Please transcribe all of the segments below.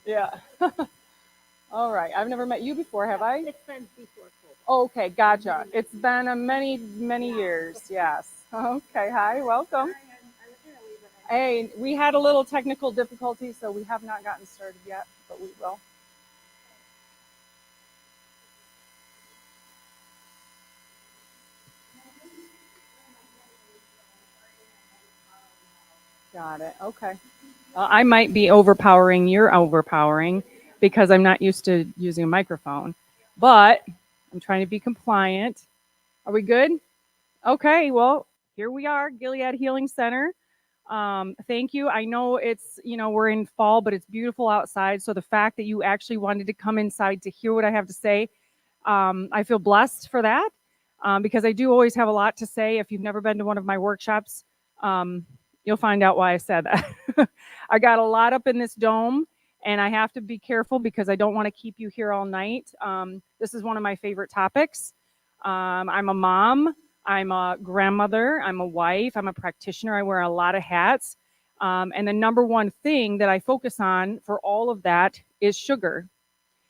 Yeah. All right. I've never met you before, have I? It's been before COVID. Oh, okay, gotcha. It's been a many years. Yes. Okay. Hi. Welcome. Sorry, I was early, but Hey, we had a little technical difficulty, so we have not gotten started yet, but we will. Got it. Okay. I might be overpowering. You're overpowering because I'm not used to using a microphone, but I'm trying to be compliant. Are we good? Okay. Well, here we are, Gilead Healing Center. Thank you. I know we're in fall, but it's beautiful outside. So the fact that you actually wanted to come inside to hear what I have to say, I feel blessed for that because I do always have a lot to say. If you've never been to one of my workshops, um, you'll find out why I said that. I got a lot up in this dome, and I have to be careful because I don't want to keep you here all night. This is one of my favorite topics. I'm a mom, I'm a grandmother, I'm a wife, I'm a practitioner. I wear a lot of hats. And the number one thing that I focus on for all of that is sugar.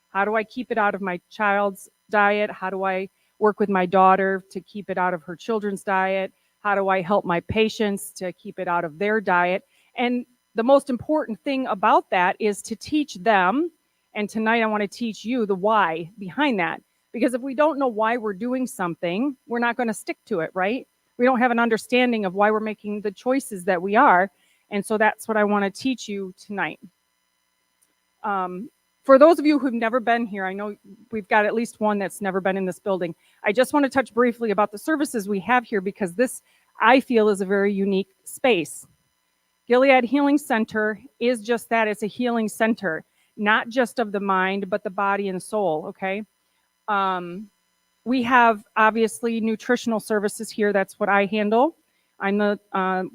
How do I keep it out of my child's diet? How do I work with my daughter to keep it out of her children's diet? How do I help my patients to keep it out of their diet? And the most important thing about that is to teach them. And tonight I want to teach you the why behind that. Because if we don't know why we're doing something, we're not going to stick to it, right? We don't have an understanding of why we're making the choices that we are. And so that's what I want to teach you tonight. Um, for those of you who've never been here, I know we've got at least one that's never been in this building. I just want to touch briefly about the services we have here because this, I feel, is a very unique space. Gilead Healing Center is just that. It's a healing center, not just of the mind, but the body and soul, okay? We have, obviously, nutritional services here. That's what I handle. I'm the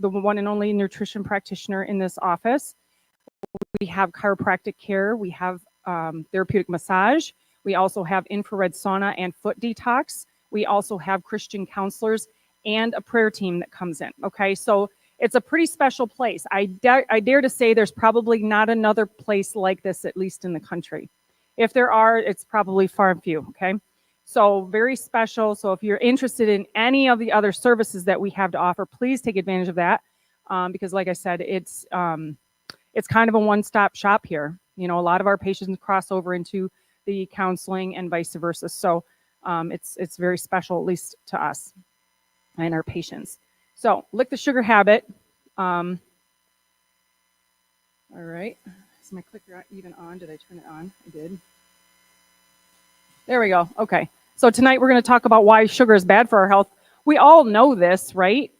one and only nutrition practitioner in this office. We have chiropractic care. We have therapeutic massage. We also have infrared sauna and foot detox. We also have Christian counselors and a prayer team that comes in. Okay, so it's a pretty special place. I dare to say there's probably not another place like this, at least in the country. If there are, it's probably far and few. Okay, so very special. So if you're interested in any of the other services that we have to offer, please take advantage of that because, like I said, it's kind of a one-stop shop here. You know, a lot of our patients cross over into the counseling and vice versa. So it's very special, at least to us and our patients. So lick the sugar habit. All right. Is my clicker even on? Did I turn it on? I did. There we go. Okay. So tonight we're going to talk about why sugar is bad for our health. We all know this, right?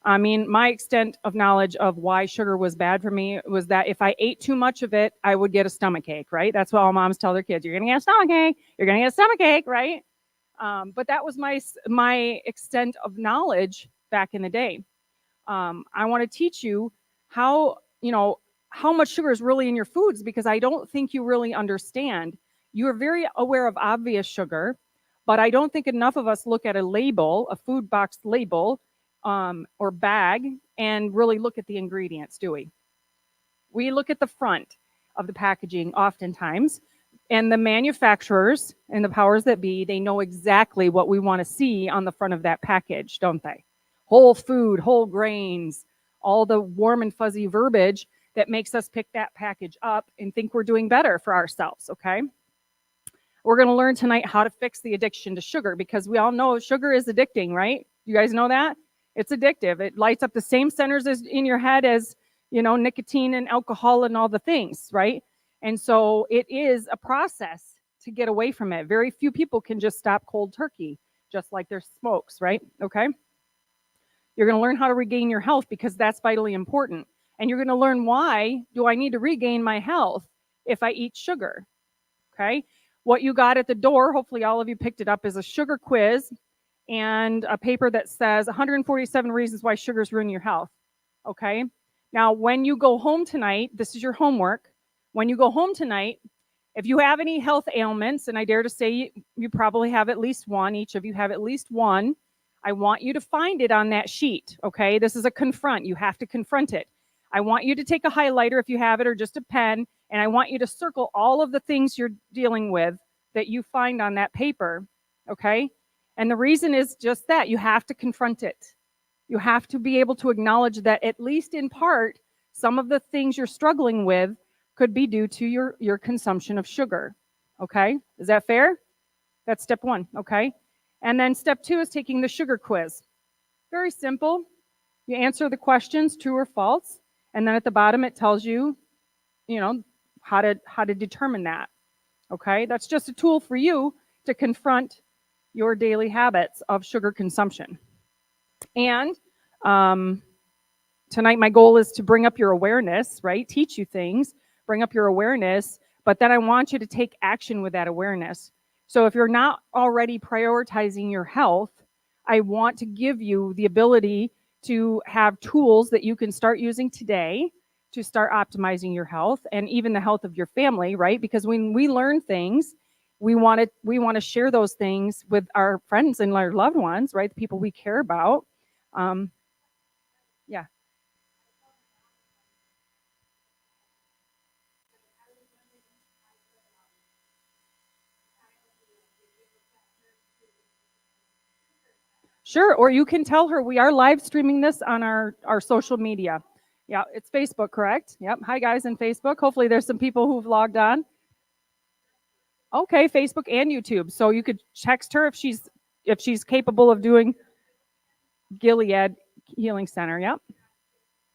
I mean, my extent of knowledge of why sugar was bad for me was that if I ate too much of it, I would get a stomach ache, right? That's what all moms tell their kids. You're going to get a stomach ache. You're going to get a stomach ache, right? But that was my extent of knowledge back in the day. I want to teach you how, how much sugar is really in your foods because I don't think you really understand. You are very aware of obvious sugar, but I don't think enough of us look at a label, a food box label, or bag, and really look at the ingredients, do we? We look at the front of the packaging oftentimes, and the manufacturers and the powers that be, they know exactly what we want to see on the front of that package, don't they? Whole food, whole grains, all the warm and fuzzy verbiage that makes us pick that package up and think we're doing better for ourselves, okay? We're going to learn tonight how to fix the addiction to sugar because we all know sugar is addicting, right? You guys know that? It's addictive. It lights up the same centers as in your head as, nicotine and alcohol and all the things, right? And so it is a process to get away from it. Very few people can just stop cold turkey, just like their smokes, right? Okay? You're going to learn how to regain your health because that's vitally important. And you're going to learn why do I need to regain my health if I eat sugar, okay? What you got at the door, hopefully all of you picked it up, is a sugar quiz and a paper that says 147 reasons why sugars ruin your health, okay? Now, when you go home tonight, this is your homework. When you go home tonight, if you have any health ailments, and I dare to say you probably have at least one, each of you have at least one, I want you to find it on that sheet, okay? This is a confront. You have to confront it. I want you to take a highlighter if you have it or just a pen, and I want you to circle all of the things you're dealing with that you find on that paper, okay? And the reason is just that you have to confront it. You have to be able to acknowledge that, at least in part, some of the things you're struggling with could be due to your consumption of sugar. Okay? Is that fair? That's step one. Okay? And then step two is taking the sugar quiz. Very simple. You answer the questions, true or false, and then at the bottom it tells you, how to determine that. Okay? That's just a tool for you to confront your daily habits of sugar consumption. And tonight my goal is to bring up your awareness, right? Teach you things, bring up your awareness, but then I want you to take action with that awareness. So if you're not already prioritizing your health, I want to give you the ability to have tools that you can start using today to start optimizing your health and even the health of your family, right? Because when we learn things, we want to share those things with our friends and our loved ones, right? The people we care about. Um, yeah. Sure, or you can tell her we are live streaming this on our social media. Yeah, it's Facebook, correct? Yep. Hi guys in Facebook. Hopefully there's some people who've logged on. Okay, Facebook and YouTube. So you could text her if she's capable of doing Gilead Healing Center. Yep.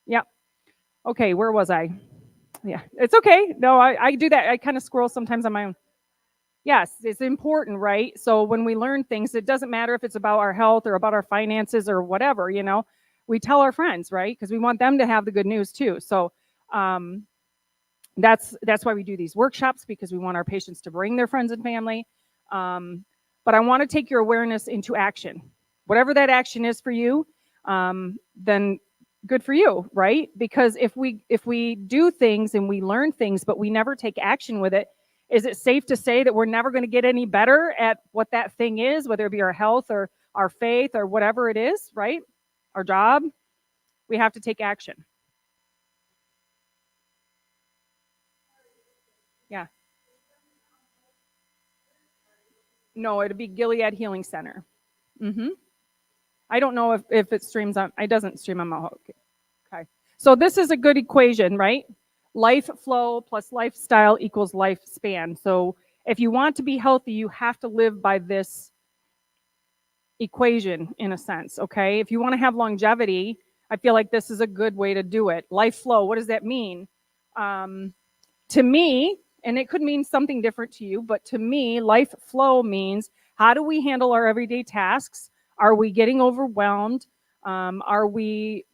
Yep. Okay, where was I? Yeah, it's okay. No, I do that. I kind of scroll sometimes on my own. Yes, it's important, right? So when we learn things, it doesn't matter if it's about our health or about our finances or whatever, we tell our friends, right? Because we want them to have the good news too. So um, that's why we do these workshops, because we want our patients to bring their friends and family. But I want to take your awareness into action. Whatever that action is for you, then good for you, right? Because if we do things and we learn things, but we never take action with it, is it safe to say that we're never going to get any better at what that thing is, whether it be our health or our faith or whatever it is, right? Our job, we have to take action. Yeah. No, it'd be Gilead Healing Center. hmm I don't know if it streams on. It doesn't stream on my. Okay. So this is a good equation, right? Life flow plus lifestyle equals lifespan. So if you want to be healthy, you have to live by this equation in a sense, okay? If you want to have longevity, I feel like this is a good way to do it. Life flow, what does that mean? To me, and it could mean something different to you, but to me, life flow means, how do we handle our everyday tasks? Are we getting overwhelmed? Are we,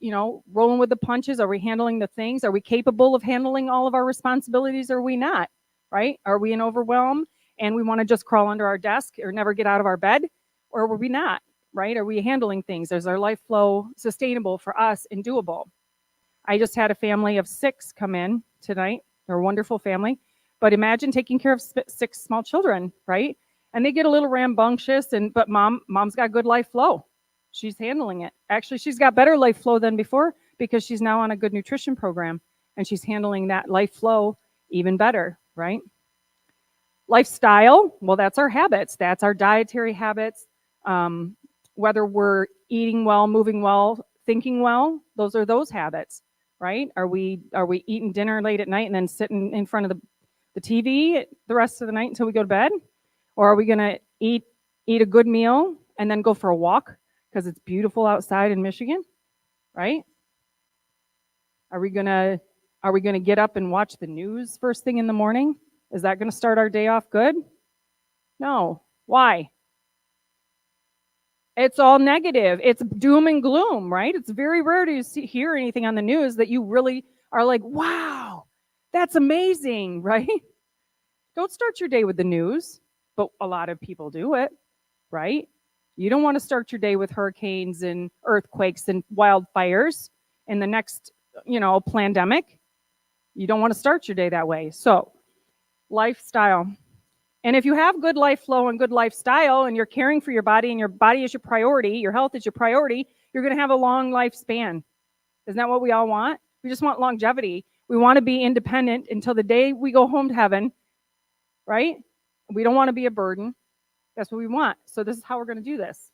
rolling with the punches? Are we handling the things? Are we capable of handling all of our responsibilities? Or are we not? Right? Are we in overwhelm and we want to just crawl under our desk or never get out of our bed? Or are we not? Right? Are we handling things? Is our life flow sustainable for us and doable? I just had a family of 6 come in tonight. They're a wonderful family. But imagine taking care of 6 small children, right? And they get a little rambunctious, but mom's got good life flow. She's handling it. Actually, she's got better life flow than before because she's now on a good nutrition program and she's handling that life flow even better, right? Lifestyle, well, that's our habits. That's our dietary habits. Whether we're eating well, moving well, thinking well, those are those habits, right? Are we eating dinner late at night and then sitting in front of the TV the rest of the night until we go to bed? Or are we going to eat a good meal and then go for a walk because it's beautiful outside in Michigan, right? Are we going to get up and watch the news first thing in the morning? Is that going to start our day off good? No. Why? It's all negative. It's doom and gloom, right? It's very rare to hear anything on the news that you really are like, wow, that's amazing, right? Don't start your day with the news, but a lot of people do it, right? You don't want to start your day with hurricanes and earthquakes and wildfires and the next, pandemic. You don't want to start your day that way. So, lifestyle. And if you have good life flow and good lifestyle and you're caring for your body and your body is your priority, your health is your priority, you're going to have a long lifespan. Isn't that what we all want? We just want longevity. We want to be independent until the day we go home to heaven, right? We don't want to be a burden. That's what we want. So this is how we're going to do this.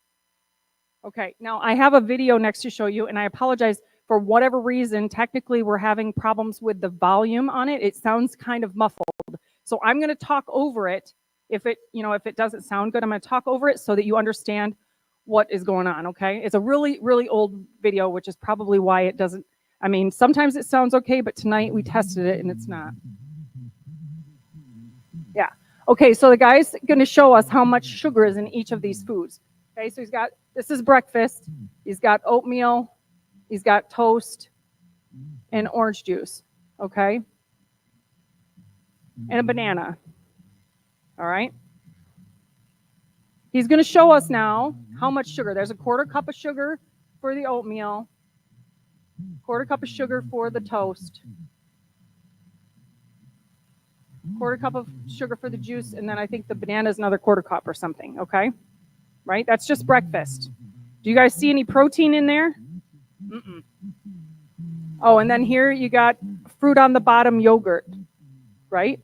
Okay, now I have a video next to show you, and I apologize for whatever reason. Technically, we're having problems with the volume on it. It sounds kind of muffled. So I'm going to talk over it. If it doesn't sound good, I'm going to talk over it so that you understand what is going on, okay? It's a really, really old video, which is probably why it doesn't, I mean, sometimes it sounds okay, but tonight we tested it and it's not. Yeah. Okay, so the guy's going to show us how much sugar is in each of these foods. Okay, so this is breakfast. He's got oatmeal, he's got toast, and orange juice, okay? And a banana, all right? He's going to show us now how much sugar. There's a 1/4 cup of sugar for the oatmeal, 1/4 cup of sugar for the toast, 1/4 cup of sugar for the juice, and then I think the banana is another 1/4 cup or something, okay? Right? That's just breakfast. Do you guys see any protein in there? Mm-mm. Oh, and then here you got fruit on the bottom, yogurt, right?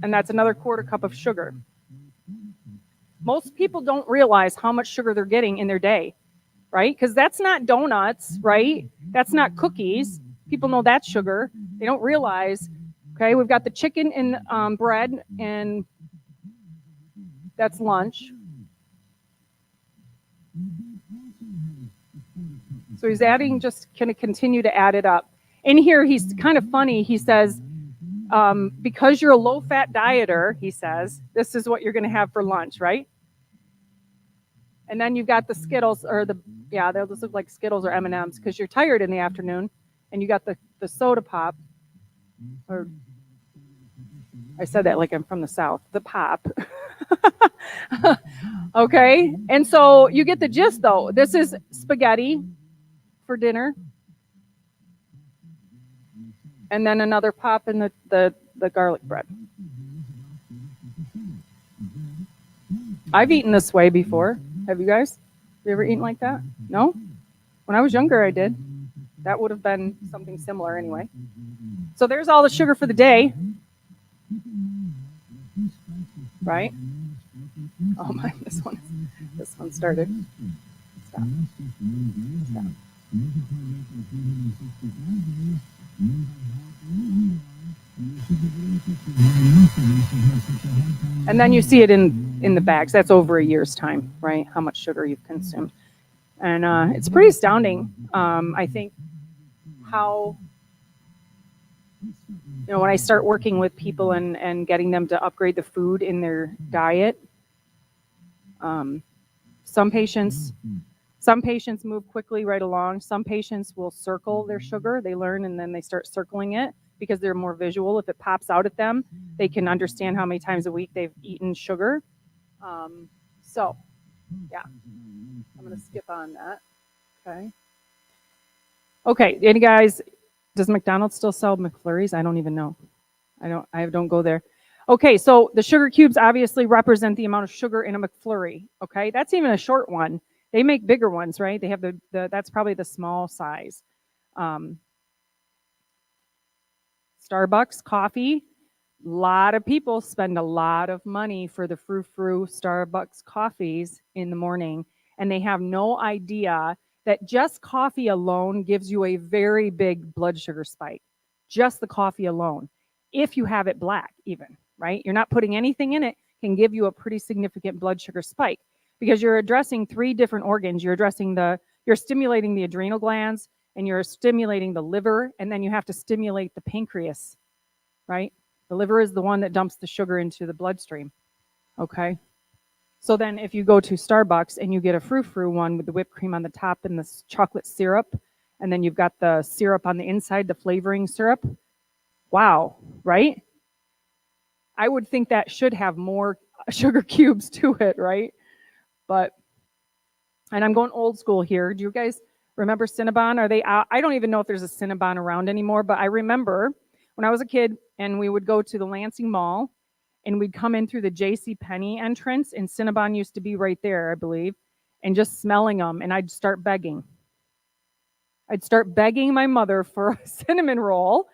And that's another 1/4 cup of sugar. Most people don't realize how much sugar they're getting in their day, right? Because that's not donuts, right? That's not cookies. People know that's sugar. They don't realize, okay, we've got the chicken and bread, and that's lunch. So he's adding, just going to continue to add it up. In here, he's kind of funny. He says, because you're a low-fat dieter, he says, this is what you're going to have for lunch, right? And then you've got the Skittles, or they'll just look like Skittles or M&Ms because you're tired in the afternoon, and you got the soda pop, or I said that like I'm from the South, the pop. Okay, and so you get the gist though. This is spaghetti for dinner, and then another pop in the garlic bread. I've eaten this way before. Have you guys? Have you ever eaten like that? No? When I was younger, I did. That would have been something similar anyway. So there's all the sugar for the day. Right? Oh my, this one started. Stop. Stop. And then you see it in the bags. That's over a year's time, right? How much sugar you've consumed. And it's pretty astounding, I think, how, when I start working with people and getting them to upgrade the food in their diet, some patients move quickly right along. Some patients will circle their sugar. They learn and then they start circling it because they're more visual. If it pops out at them, they can understand how many times a week they've eaten sugar. So, yeah, I'm going to skip on that. Okay, any guys, does McDonald's still sell McFlurries? I don't even know. I don't go there. Okay, so the sugar cubes obviously represent the amount of sugar in a McFlurry. Okay, that's even a short one. They make bigger ones, right? They have that's probably the small size. Starbucks coffee. A lot of people spend a lot of money for the frou-frou Starbucks coffees in the morning, and they have no idea that just coffee alone gives you a very big blood sugar spike. Just the coffee alone. If you have it black even, right? You're not putting anything in it, can give you a pretty significant blood sugar spike because you're addressing 3 different organs. You're stimulating the adrenal glands, and you're stimulating the liver, and then you have to stimulate the pancreas, right? The liver is the one that dumps the sugar into the bloodstream, okay? So then if you go to Starbucks and you get a frou-frou one with the whipped cream on the top and the chocolate syrup, and then you've got the syrup on the inside, the flavoring syrup, wow, right? I would think that should have more sugar cubes to it, right? And I'm going old school here. Do you guys remember Cinnabon? Are they out? I don't even know if there's a Cinnabon around anymore, but I remember when I was a kid and we would go to the Lansing Mall and we'd come in through the J.C. Penney entrance, and Cinnabon used to be right there, I believe, and just smelling them, and I'd start begging. I'd start begging my mother for a cinnamon roll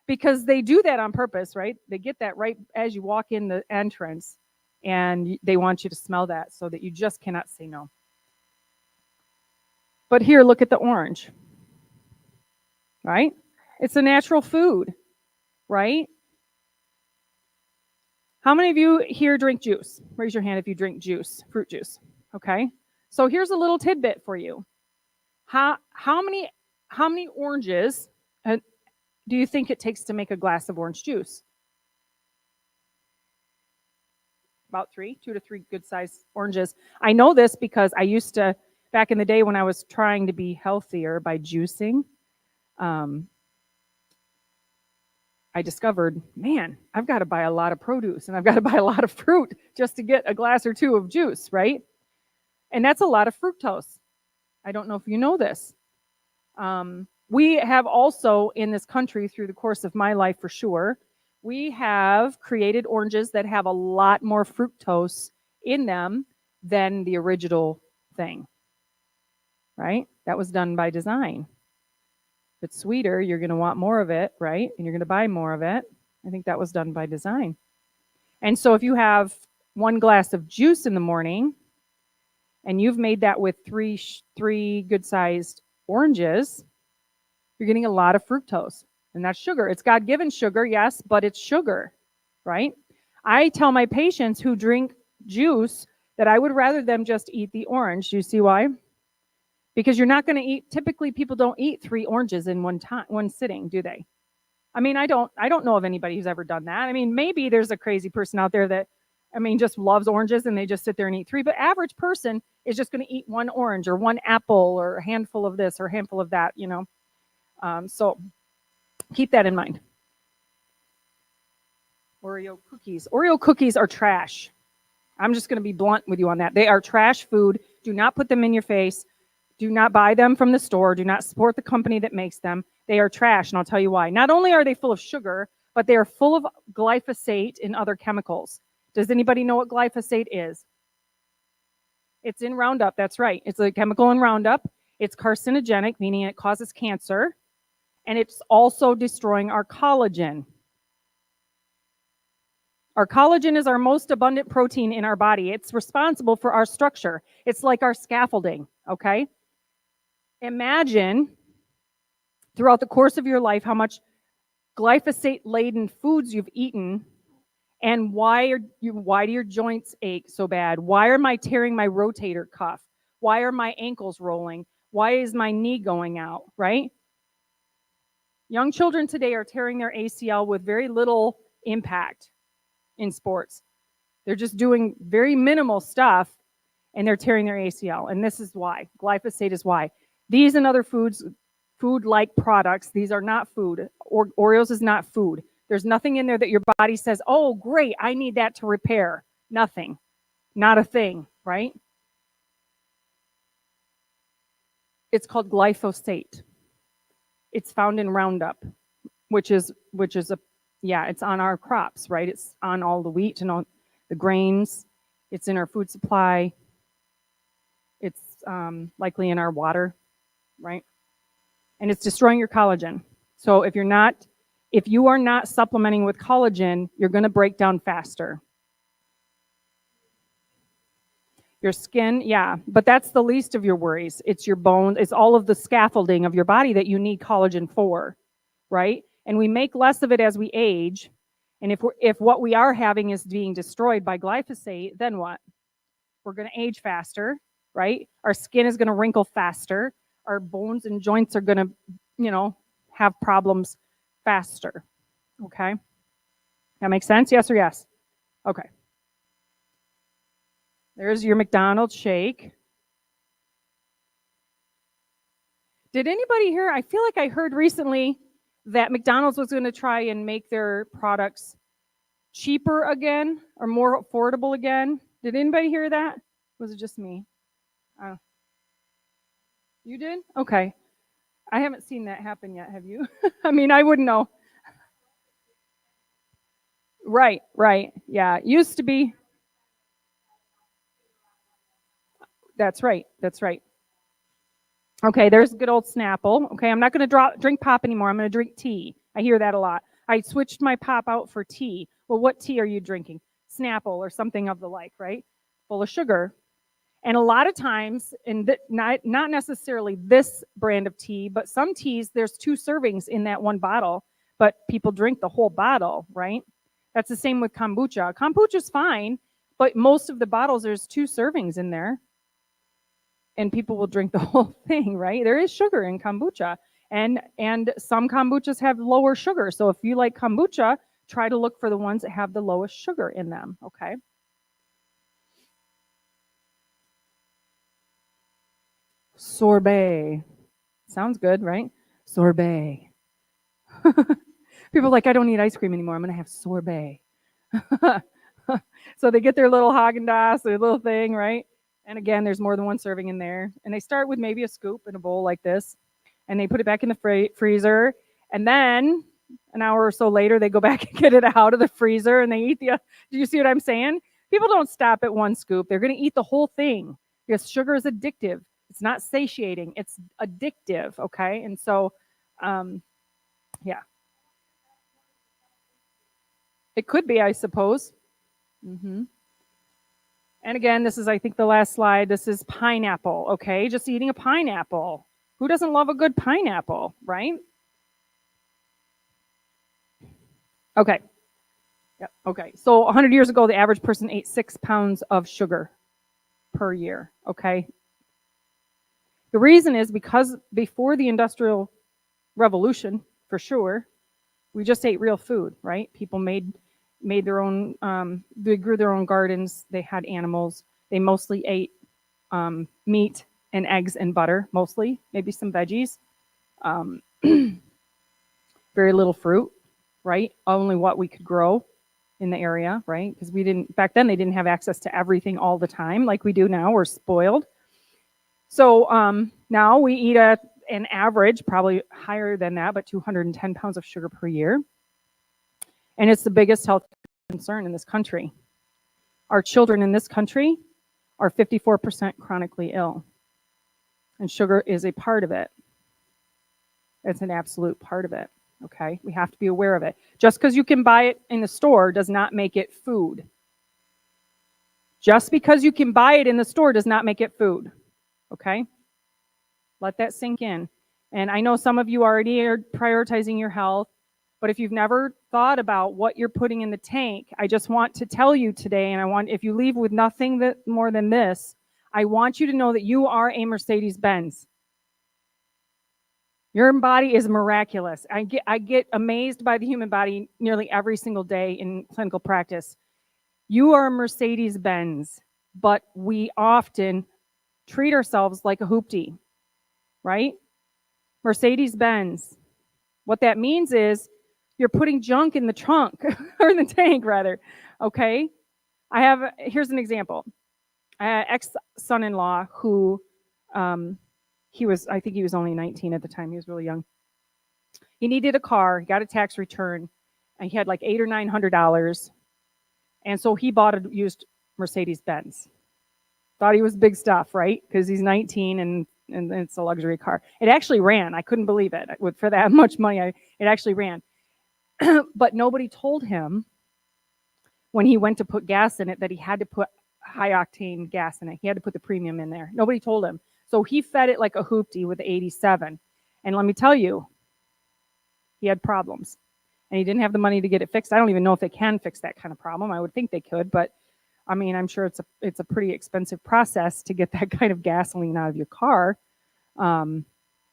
because they do that on purpose, right? They get that right as you walk in the entrance and they want you to smell that so that you just cannot say no. But here, look at the orange, right? It's a natural food, right? How many of you here drink juice? Raise your hand if you drink juice, fruit juice. Okay. So here's a little tidbit for you. How many oranges do you think it takes to make a glass of orange juice? About three, 2 to 3 good sized oranges. I know this because I used to, back in the day when I was trying to be healthier by juicing, um, I discovered, man, I've got to buy a lot of produce and I've got to buy a lot of fruit just to get a glass or two of juice, right? And that's a lot of fructose. I don't know if you know this. We have also in this country, through the course of my life for sure, we have created oranges that have a lot more fructose in them than the original thing, right? That was done by design. If it's sweeter, you're going to want more of it, right? And you're going to buy more of it. I think that was done by design. And so if you have 1 glass of juice in the morning and you've made that with three good-sized oranges, you're getting a lot of fructose. And that's sugar. It's God-given sugar, yes, but it's sugar, right? I tell my patients who drink juice that I would rather them just eat the orange. Do you see why? Because you're not going to eat, typically people don't eat 3 oranges in one sitting, do they? I mean, I don't know of anybody who's ever done that. I mean, maybe there's a crazy person out there that, I mean, just loves oranges and they just sit there and eat 3, but average person is just going to eat 1 orange or 1 apple or a handful of this or a handful of that, you know. So keep that in mind. Oreo cookies. Oreo cookies are trash. I'm just going to be blunt with you on that. They are trash food. Do not put them in your face. Do not buy them from the store. Do not support the company that makes them. They are trash, and I'll tell you why. Not only are they full of sugar, but they are full of glyphosate and other chemicals. Does anybody know what glyphosate is? It's in Roundup. That's right. It's a chemical in Roundup. It's carcinogenic, meaning it causes cancer, and it's also destroying our collagen. Our collagen is our most abundant protein in our body. It's responsible for our structure. It's like our scaffolding, okay? Imagine throughout the course of your life how much glyphosate-laden foods you've eaten and why do your joints ache so bad? Why am I tearing my rotator cuff? Why are my ankles rolling? Why is my knee going out, right? Young children today are tearing their ACL with very little impact in sports. They're just doing very minimal stuff and they're tearing their ACL. And this is why. Glyphosate is why. These and other foods, food-like products, these are not food. Oreos is not food. There's nothing in there that your body says, oh, great, I need that to repair. Nothing. Not a thing, right? It's called glyphosate. It's found in Roundup, which is a, yeah, it's on our crops, right? It's on all the wheat and all the grains. It's in our food supply. It's likely in our water, right? And it's destroying your collagen. So if you are not supplementing with collagen, you're going to break down faster. Your skin, yeah, but that's the least of your worries. It's your bones, it's all of the scaffolding of your body that you need collagen for, right? And we make less of it as we age. And if what we are having is being destroyed by glyphosate, then what? We're going to age faster, right? Our skin is going to wrinkle faster. Our bones and joints are going to, have problems faster. Okay? That makes sense? Yes or yes? Okay. There's your McDonald's shake. Did anybody hear? I feel like I heard recently that McDonald's was going to try and make their products cheaper again or more affordable again. Did anybody hear that? Was it just me? You did? Okay. I haven't seen that happen yet, have you? I mean, I wouldn't know. Right. Yeah, used to be. That's right. Okay, there's good old Snapple. Okay, I'm not going to drink pop anymore. I'm going to drink tea. I hear that a lot. I switched my pop out for tea. Well, what tea are you drinking? Snapple or something of the like, right? Full of sugar. And a lot of times, not necessarily this brand of tea, but some teas, there's 2 servings in that one bottle, but people drink the whole bottle, right? That's the same with kombucha. Kombucha's fine, but most of the bottles, there's 2 servings in there, and people will drink the whole thing, right? There is sugar in kombucha, and some kombuchas have lower sugar. So if you like kombucha, try to look for the ones that have the lowest sugar in them, okay? Sorbet. Sounds good, right? Sorbet. People are like, I don't need ice cream anymore. I'm going to have sorbet. So they get their little Haagen-Dazs, their little thing, right? And again, there's more than one serving in there. And they start with maybe a scoop in a bowl like this, and they put it back in the freezer. And then an hour or so later, they go back and get it out of the freezer, and they eat the. Do you see what I'm saying? People don't stop at one scoop. They're going to eat the whole thing because sugar is addictive. It's not satiating. It's addictive. Okay, and so, yeah, it could be, I suppose. hmm And again, this is, I think, the last slide. This is pineapple. Okay, just eating a pineapple. Who doesn't love a good pineapple, right? Okay. Yep. Okay. So 100 years ago, the average person ate 6 pounds of sugar per year. Okay. The reason is because before the Industrial Revolution, for sure, we just ate real food, right? People made their own. They grew their own gardens. They had animals. They mostly ate meat and eggs and butter, mostly, maybe some veggies. Um, very little fruit, right? Only what we could grow in the area, right? Because we didn't, back then, they didn't have access to everything all the time like we do now. We're spoiled. So now we eat an average, probably higher than that, but 210 pounds of sugar per year. And it's the biggest health concern in this country. Our children in this country are 54% chronically ill. And sugar is a part of it. It's an absolute part of it. Okay, we have to be aware of it. Just because you can buy it in the store does not make it food. Just because you can buy it in the store does not make it food. Okay, let that sink in. And I know some of you already are prioritizing your health, but if you've never thought about what you're putting in the tank, I just want to tell you today, and I want, if you leave with nothing more than this, I want you to know that you are a Mercedes-Benz. Your body is miraculous. I get amazed by the human body nearly every single day in clinical practice. You are a Mercedes-Benz, but we often treat ourselves like a hoopty, right? Mercedes-Benz. What that means is you're putting junk in the trunk, or in the tank, rather, okay? Here's an example. Ex-son-in-law who, I think he was only 19 at the time. He was really young. He needed a car. He got a tax return, and he had like $800 or $900, and so he bought a used Mercedes-Benz. Thought he was big stuff, right? Because he's 19 and it's a luxury car. It actually ran. I couldn't believe it. For that much money, it actually ran. But nobody told him when he went to put gas in it that he had to put high octane gas in it. He had to put the premium in there. Nobody told him. So he fed it like a hoopty with 87. And let me tell you, he had problems. And he didn't have the money to get it fixed. I don't even know if they can fix that kind of problem. I would think they could, but I mean, I'm sure it's a pretty expensive process to get that kind of gasoline out of your car.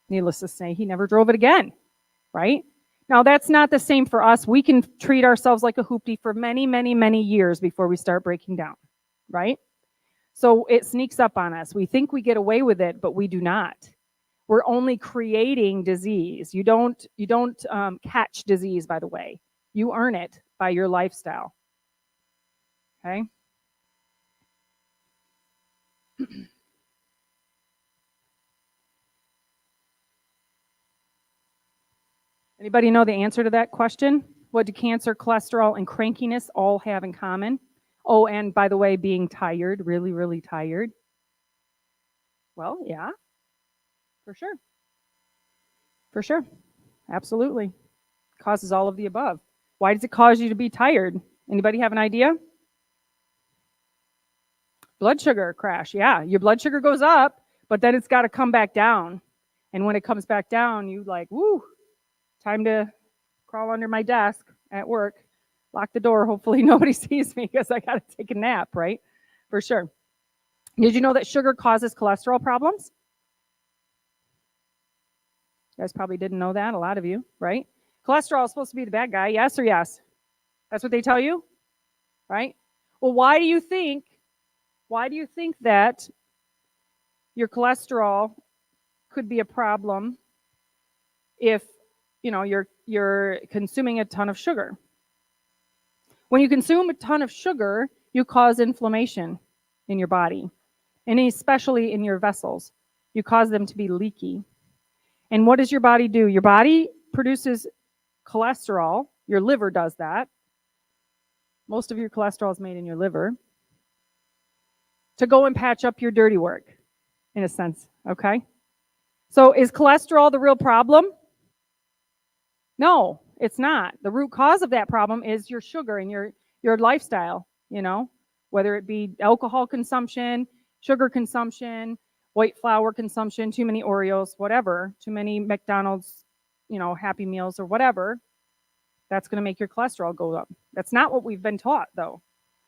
Needless to say, he never drove it again, right? Now, that's not the same for us. We can treat ourselves like a hoopty for many, many, many years before we start breaking down, right? So it sneaks up on us. We think we get away with it, but we do not. We're only creating disease. You don't catch disease, by the way. You earn it by your lifestyle, okay? Anybody know the answer to that question? What do cancer, cholesterol, and crankiness all have in common? Oh, and by the way, being tired, really, really tired. Well, yeah, For sure. For sure. Absolutely. Causes all of the above. Why does it cause you to be tired? Anybody have an idea? Blood sugar crash. Yeah, your blood sugar goes up, but then it's got to come back down. And when it comes back down, you like, woo, time to crawl under my desk at work, lock the door. Hopefully nobody sees me because I got to take a nap, right? For sure. Did you know that sugar causes cholesterol problems? You guys probably didn't know that, a lot of you, right? Cholesterol is supposed to be the bad guy, yes or yes? That's what they tell you, right? Well, why do you think that your cholesterol could be a problem if you're consuming a ton of sugar? When you consume a ton of sugar, you cause inflammation in your body, and especially in your vessels. You cause them to be leaky. And what does your body do? Your body produces cholesterol. Your liver does that. Most of your cholesterol is made in your liver to go and patch up your dirty work, in a sense, okay? So is cholesterol the real problem? No, it's not. The root cause of that problem is your sugar and your lifestyle, whether it be alcohol consumption, sugar consumption, white flour consumption, too many Oreos, whatever, too many McDonald's, Happy Meals or whatever. That's going to make your cholesterol go up. That's not what we've been taught, though.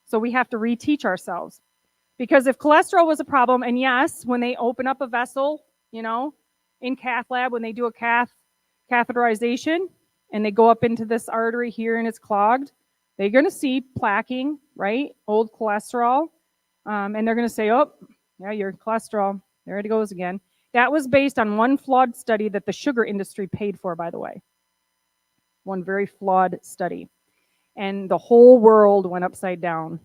So we have to reteach ourselves. Because if cholesterol was a problem, and yes, when they open up a vessel, in cath lab, when they do a catheterization, and they go up into this artery here and it's clogged, they're going to see plaquing, right? Old cholesterol. And they're going to say, oh, yeah, your cholesterol, there it goes again. That was based on one flawed study that the sugar industry paid for, by the way. One very flawed study. And the whole world went upside down.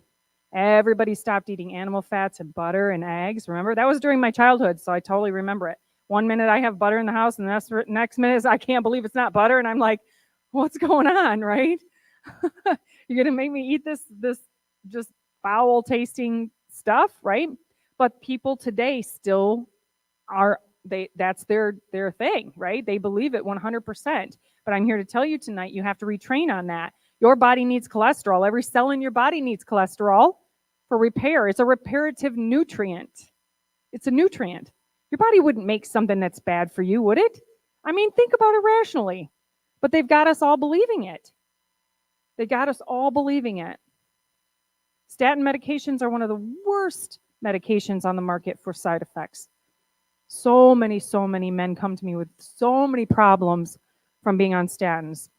Everybody stopped eating animal fats and butter and eggs. Remember? That was during my childhood, so I totally remember it. One minute I have butter in the house, and the next minute is I can't believe it's not butter, and I'm like, what's going on, right? You're gonna make me eat this just foul tasting stuff, right? But people today still are that's their thing, right? They believe it 100%. But I'm here to tell you tonight, you have to retrain on that. Your body needs cholesterol. Every cell in your body needs cholesterol for repair. It's a reparative nutrient. It's a nutrient. Your body wouldn't make something that's bad for you, would it? I mean, think about it rationally. But they've got us all believing it. They got us all believing it. Statin medications are one of the worst medications on the market for side effects. So many men come to me with so many problems from being on statins.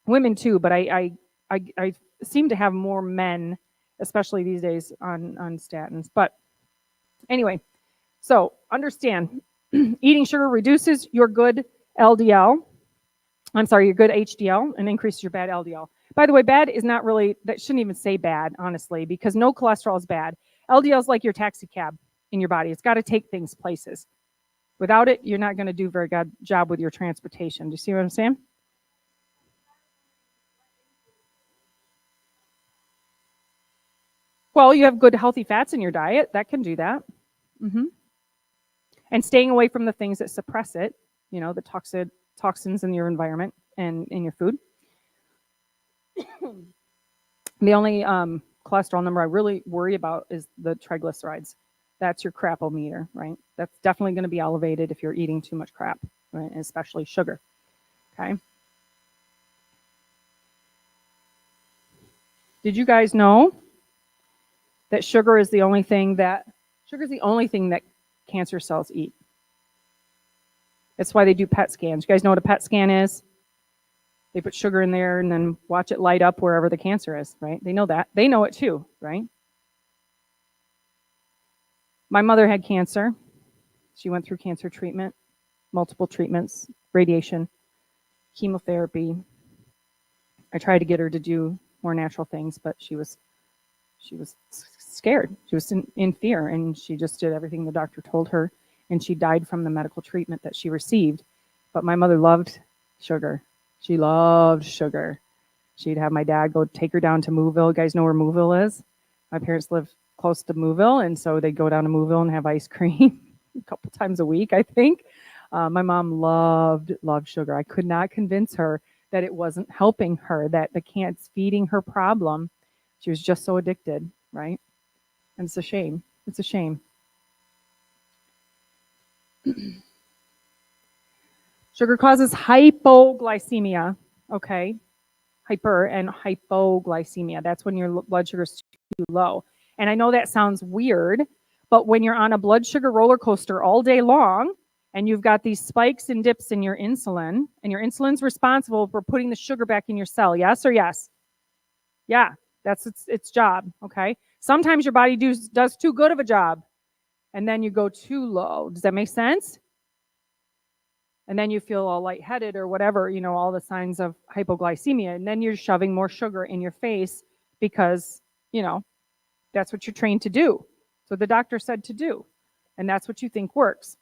Women too, but I seem to have more men, especially these days, on statins. But anyway, so understand, eating sugar reduces your good LDL. Your good HDL and increases your bad LDL. By the way, bad is not really, that shouldn't even say bad, honestly, because no cholesterol is bad. LDL is like your taxi cab in your body. It's got to take things places. Without it, you're not going to do a very good job with your transportation. Do you see what I'm saying? Well, you have good healthy fats in your diet. That can do that. Mm-hmm. And staying away from the things that suppress it, the toxins in your environment and in your food. The only cholesterol number I really worry about is the triglycerides. That's your crapometer, right? That's definitely going to be elevated if you're eating too much crap, right? And especially sugar, okay? Did you guys know that sugar is the only thing that cancer cells eat? That's why they do PET scans. You guys know what a PET scan is? They put sugar in there and then watch it light up wherever the cancer is, right? They know that. They know it too, right? My mother had cancer. She went through cancer treatment, multiple treatments, radiation, chemotherapy. I tried to get her to do more natural things, but she was scared. She was in fear, and she just did everything the doctor told her, and she died from the medical treatment that she received. But my mother loved sugar. She loved sugar. She'd have my dad go take her down to Mooville. You guys know where Mooville is? My parents live close to Mooville, and so they'd go down to Mooville and have ice cream a couple times a week, I think. My mom loved sugar. I could not convince her that it wasn't helping her, that the can's feeding her problem. She was just so addicted, right? And it's a shame. It's a shame. Sugar causes hypoglycemia, okay? Hyper and hypoglycemia. That's when your blood sugar is too low. And I know that sounds weird, but when you're on a blood sugar roller coaster all day long and you've got these spikes and dips in your insulin, and your insulin's responsible for putting the sugar back in your cell, yes or yes? Yeah, that's its job, okay? Sometimes your body does too good of a job, and then you go too low. Does that make sense? And then you feel all lightheaded or whatever, all the signs of hypoglycemia. And then you're shoving more sugar in your face because, that's what you're trained to do. So the doctor said to do. And that's what you think works.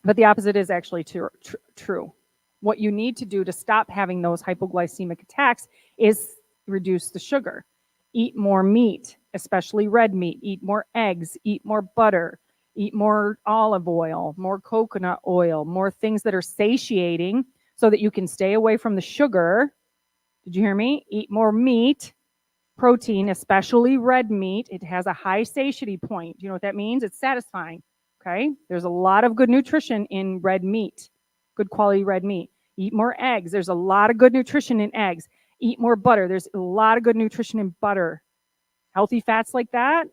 But the opposite is actually true. What you need to do to stop having those hypoglycemic attacks is reduce the sugar. Eat more meat, especially red meat. Eat more eggs. Eat more butter. Eat more olive oil, more coconut oil, more things that are satiating so that you can stay away from the sugar. Did you hear me? Eat more meat, protein, especially red meat. It has a high satiety point. Do you know what that means? It's satisfying. Okay? There's a lot of good nutrition in red meat, good quality red meat. Eat more eggs. There's a lot of good nutrition in eggs. Eat more butter. There's a lot of good nutrition in butter. Healthy fats like that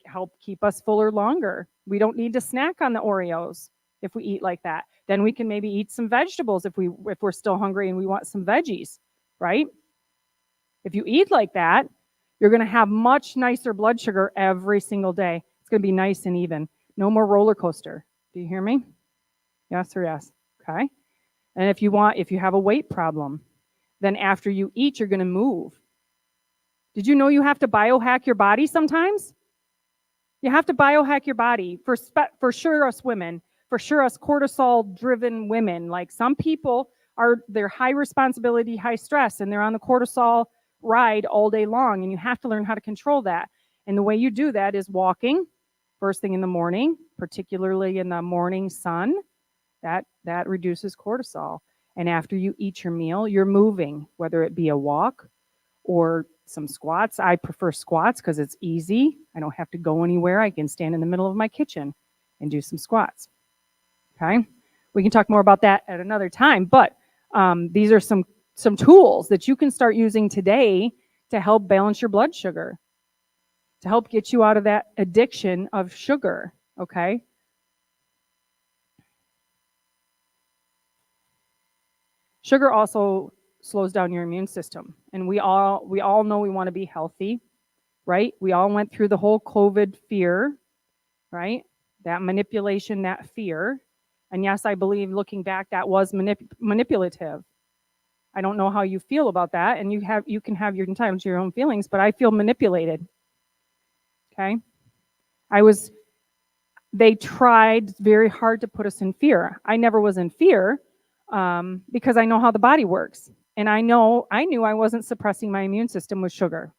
help keep us fuller longer. We don't need to snack on the Oreos if we eat like that. Then we can maybe eat some vegetables if we're still hungry and we want some veggies, right? If you eat like that, you're going to have much nicer blood sugar every single day. It's going to be nice and even. No more roller coaster. Do you hear me? Yes or yes? Okay. And if you have a weight problem, then after you eat, you're going to move. Did you know you have to biohack your body sometimes? You have to biohack your body for sure us women, for sure us cortisol driven women. Like some people they're high responsibility, high stress, and they're on the cortisol ride all day long, and you have to learn how to control that. And the way you do that is walking first thing in the morning, particularly in the morning sun. That reduces cortisol. And after you eat your meal, you're moving, whether it be a walk or some squats. I prefer squats because it's easy. I don't have to go anywhere. I can stand in the middle of my kitchen and do some squats. Okay? We can talk more about that at another time, but these are some tools that you can start using today to help balance your blood sugar, to help get you out of that addiction of sugar, okay? Sugar also slows down your immune system. And we all know we want to be healthy, right? We all went through the whole COVID fear, right? That manipulation, that fear. And yes, I believe looking back, that was manipulative. I don't know how you feel about that, and you can have your time to your own feelings, but I feel manipulated. Okay? They tried very hard to put us in fear. I never was in fear because I know how the body works. And I knew I wasn't suppressing my immune system with sugar,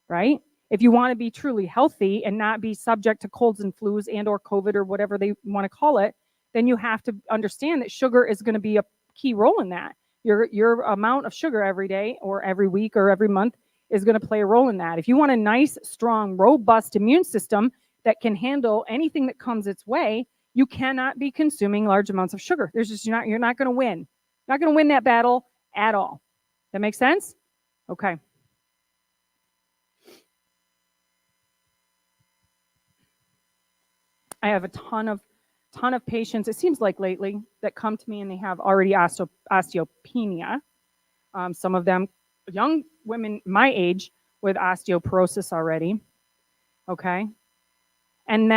right? If you want to be truly healthy and not be subject to colds and flus and or COVID or whatever they want to call it, then you have to understand that sugar is going to be a key role in that. Your amount of sugar every day or every week or every month is going to play a role in that. If you want a nice, strong, robust immune system that can handle anything that comes its way, you cannot be consuming large amounts of sugar. You're not going to win. Not going to win that battle at all. That makes sense? Okay. I have a ton of patients, it seems like lately, that come to me and they have already osteopenia. Some of them, young women my age, with osteoporosis already. Okay. And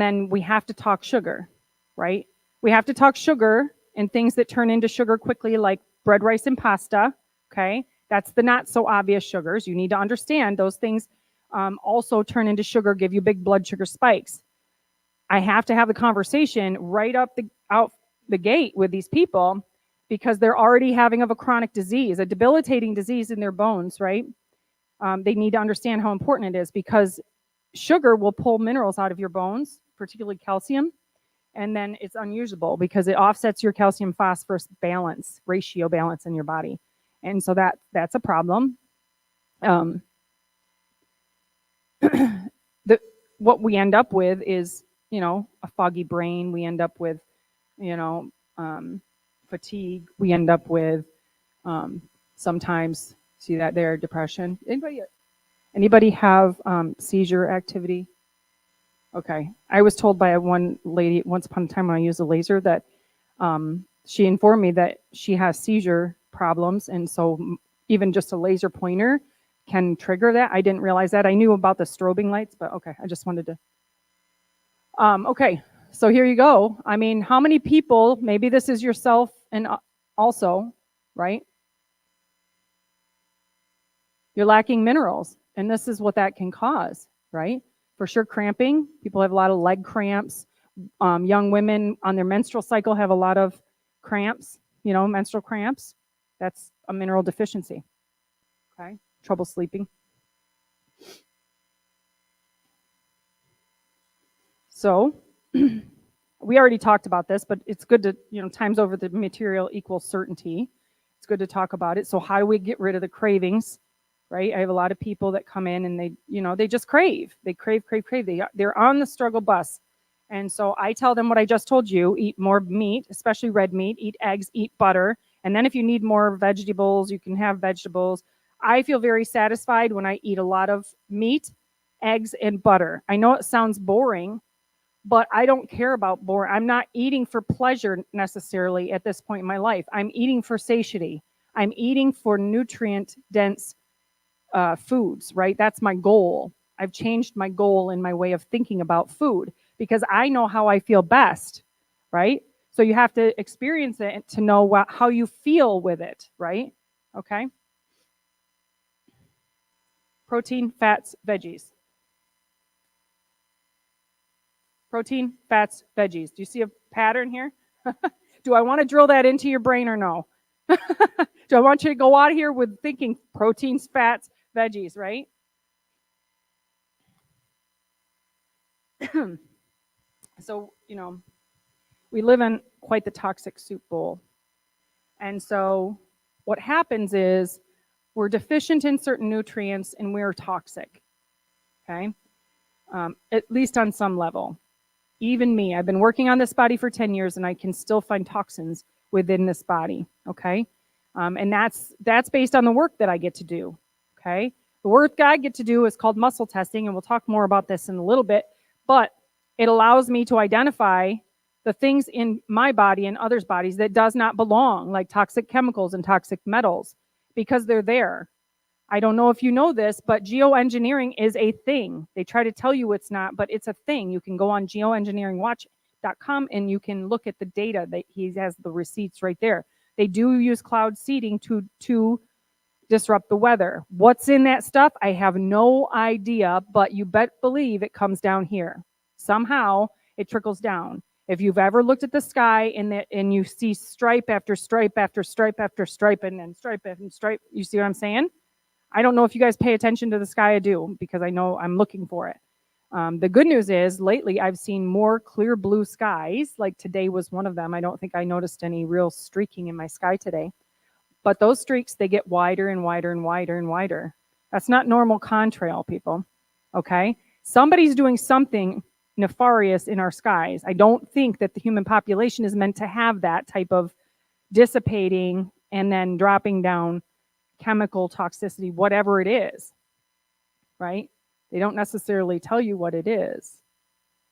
then we have to talk sugar, right? We have to talk sugar and things that turn into sugar quickly, like bread, rice, and pasta. Okay. That's the not so obvious sugars. You need to understand those things also turn into sugar, give you big blood sugar spikes. I have to have the conversation right out the gate with these people because they're already having of a chronic disease, a debilitating disease in their bones, right? They need to understand how important it is because sugar will pull minerals out of your bones, particularly calcium. and then it's unusable because it offsets your calcium phosphorus ratio balance in your body. And so that's a problem. Um, the what we end up with is, a foggy brain. We end up with, you know, fatigue. We end up with sometimes, see that there, depression. Anybody have seizure activity? Okay. I was told by one lady once upon a time when I used a laser that she informed me that she has seizure problems, and so even just a laser pointer can trigger that. I didn't realize that. I knew about the strobing lights, but okay, I just wanted to. Okay, so here you go. I mean, how many people, maybe this is yourself and also, right? You're lacking minerals, and this is what that can cause, right? For sure, cramping. People have a lot of leg cramps. Young women on their menstrual cycle have a lot of cramps, menstrual cramps. That's a mineral deficiency. Okay, trouble sleeping. So we already talked about this, but it's good to, times over the material equals certainty. It's good to talk about it. So how do we get rid of the cravings, right? I have a lot of people that come in and they just crave. They crave. They're on the struggle bus. And so I tell them what I just told you: eat more meat, especially red meat, eat eggs, eat butter. And then if you need more vegetables, you can have vegetables. I feel very satisfied when I eat a lot of meat, eggs, and butter. I know it sounds boring, but I don't care about boring. I'm not eating for pleasure necessarily at this point in my life. I'm eating for satiety. I'm eating for nutrient dense foods, right? That's my goal. I've changed my goal in my way of thinking about food because I know how I feel best, right? So you have to experience it to know how you feel with it, right? Okay. Protein, fats, veggies. Protein, fats, veggies. Do you see a pattern here? Do I want to drill that into your brain or no? Do I want you to go out here with thinking proteins, fats, veggies, right? So, we live in quite the toxic soup bowl. And so what happens is we're deficient in certain nutrients and we're toxic, okay? At least on some level. Even me, I've been working on this body for 10 years and I can still find toxins within this body, okay? And that's based on the work that I get to do, okay? The work I get to do is called muscle testing, and we'll talk more about this in a little bit, but it allows me to identify the things in my body and others' bodies that does not belong, like toxic chemicals and toxic metals, because they're there. I don't know if you know this, but geoengineering is a thing. They try to tell you it's not, but it's a thing. You can go on geoengineeringwatch.com and you can look at the data. That he has the receipts right there. They do use cloud seeding to disrupt the weather. What's in that stuff? I have no idea, but you believe it comes down here. Somehow it trickles down. If you've ever looked at the sky and you see stripe after stripe after stripe after stripe and then stripe and stripe, you see what I'm saying? I don't know if you guys pay attention to the sky. I do, because I know I'm looking for it. The good news is lately I've seen more clear blue skies. Like today was one of them. I don't think I noticed any real streaking in my sky today. But those streaks, they get wider and wider and wider and wider. That's not normal contrail, people. Okay? Somebody's doing something nefarious in our skies. I don't think that the human population is meant to have that type of dissipating and then dropping down chemical toxicity, whatever it is, right? They don't necessarily tell you what it is,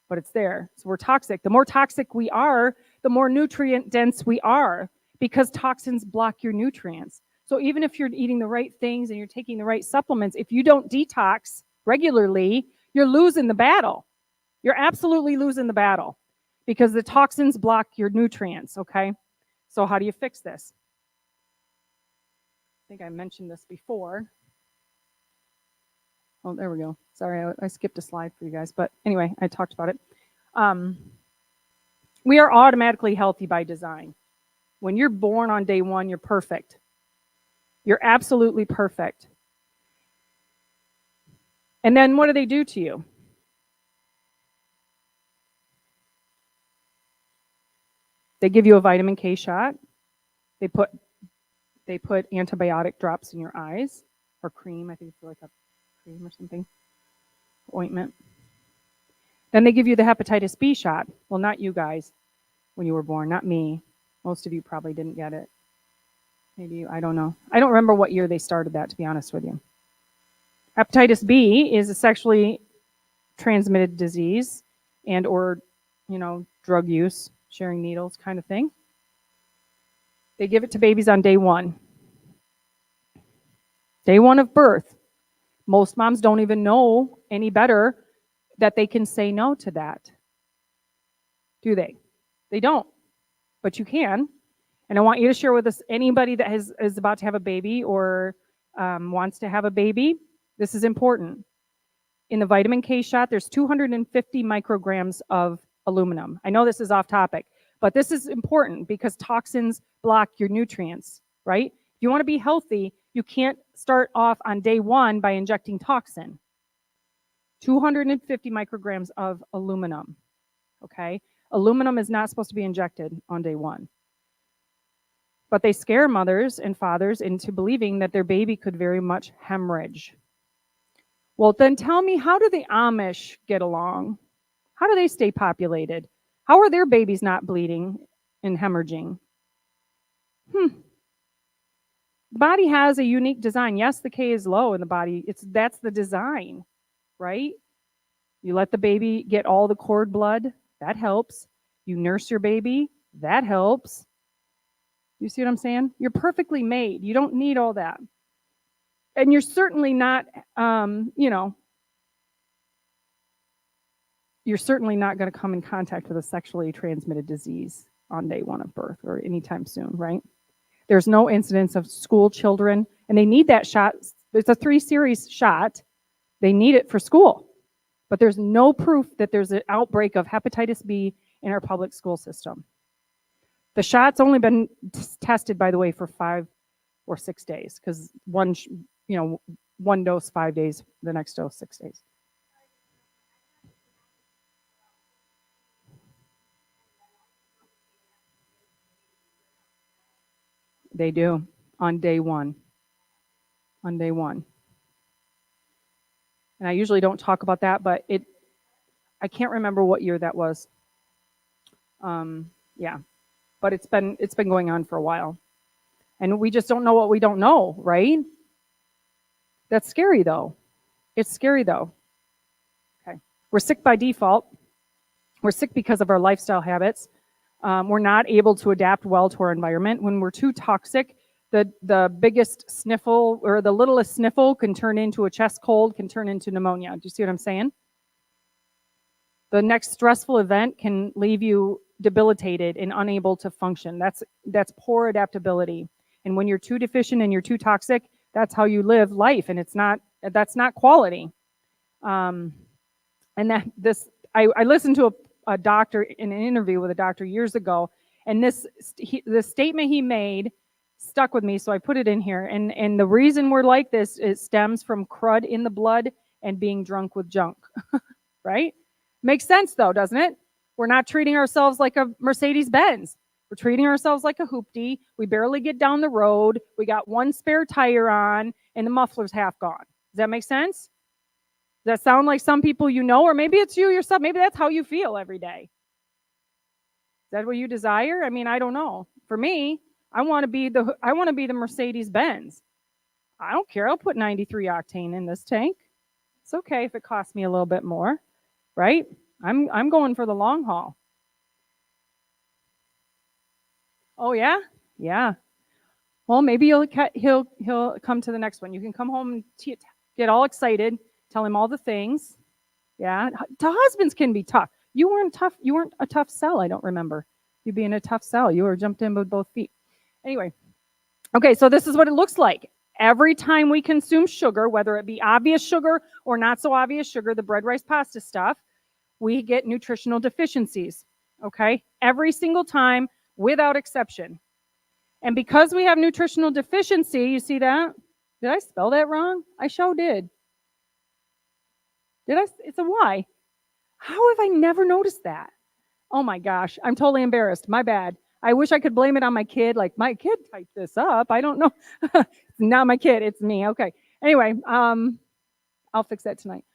but it's there. So we're toxic. The more toxic we are, the more nutrient dense we are, because toxins block your nutrients. So even if you're eating the right things and you're taking the right supplements, if you don't detox regularly, you're losing the battle. You're absolutely losing the battle because the toxins block your nutrients, okay? So how do you fix this? I think I mentioned this before. Oh, there we go. Sorry, I skipped a slide for you guys. But anyway, I talked about it. We are automatically healthy by design. When you're born on day one, you're perfect. You're absolutely perfect. And then what do they do to you? They give you a vitamin K shot. They put antibiotic drops in your eyes, or cream. I think it's like a cream or something, ointment. Then they give you the hepatitis B shot. Well, not you guys when you were born, not me. Most of you probably didn't get it. Maybe you, I don't know. I don't remember what year they started that, to be honest with you. Hepatitis B is a sexually transmitted disease and or, drug use, sharing needles kind of thing. They give it to babies on day 1. Day 1 of birth. Most moms don't even know any better that they can say no to that. Do they? They don't. But you can. And I want you to share with us anybody that is about to have a baby or wants to have a baby. This is important. In the vitamin K shot, there's 250 micrograms of aluminum. I know this is off topic, but this is important because toxins block your nutrients, right? If you want to be healthy, you can't start off on day 1 by injecting toxin. 250 micrograms of aluminum, okay? Aluminum is not supposed to be injected on day 1. But they scare mothers and fathers into believing that their baby could very much hemorrhage. Well, then tell me, how do the Amish get along? How do they stay populated? How are their babies not bleeding and hemorrhaging? The body has a unique design. Yes, the K is low in the body. That's the design, right? You let the baby get all the cord blood. That helps. You nurse your baby. That helps. You see what I'm saying? You're perfectly made. You don't need all that. And you're certainly not, you're certainly not going to come in contact with a sexually transmitted disease on day 1 of birth or anytime soon, right? There's no incidence of school children, and they need that shot. It's a 3-series shot. They need it for school. But there's no proof that there's an outbreak of hepatitis B in our public school system. The shot's only been tested, by the way, for 5 or 6 days, because one dose 5 days, the next dose 6 days. They do on day 1. On day 1. And I usually don't talk about that, but I can't remember what year that was. Yeah. But it's been going on for a while. And we just don't know what we don't know, right? That's scary though. It's scary though. Okay. We're sick by default. We're sick because of our lifestyle habits. We're not able to adapt well to our environment. When we're too toxic, the biggest sniffle or the littlest sniffle can turn into a chest cold, can turn into pneumonia. Do you see what I'm saying? The next stressful event can leave you debilitated and unable to function. That's poor adaptability. And when you're too deficient and you're too toxic, that's how you live life, and that's not quality. And I listened to a doctor in an interview with a doctor years ago, and the statement he made stuck with me, so I put it in here. And the reason we're like this, it stems from crud in the blood and being drunk with junk, right? Makes sense though, doesn't it? We're not treating ourselves like a Mercedes Benz. We're treating ourselves like a hoopty. We barely get down the road. We got one spare tire on, and the muffler's half gone. Does that make sense? Does that sound like some people you know? Or maybe it's you yourself. Maybe that's how you feel every day. Is that what you desire? I mean, I don't know. For me, I want to be the Mercedes Benz. I don't care. I'll put 93 octane in this tank. It's okay if it costs me a little bit more, right? I'm going for the long haul. Oh yeah, yeah. Well, maybe he'll come to the next one. You can come home and get all excited, tell him all the things. Yeah, the husbands can be tough. You weren't tough. You weren't a tough sell. I don't remember you being a tough sell. You were jumped in with both feet. Anyway, okay. So this is what it looks like. Every time we consume sugar, whether it be obvious sugar or not so obvious sugar, the bread, rice, pasta stuff, we get nutritional deficiencies. Okay, every single time, without exception. And because we have nutritional deficiency, you see that? Did I spell that wrong? I sure did. Did I? It's a Y. How have I never noticed that? Oh my gosh, I'm totally embarrassed. My bad. I wish I could blame it on my kid. Like, my kid typed this up. I don't know. It's not my kid. It's me. Okay. Anyway, I'll fix that tonight.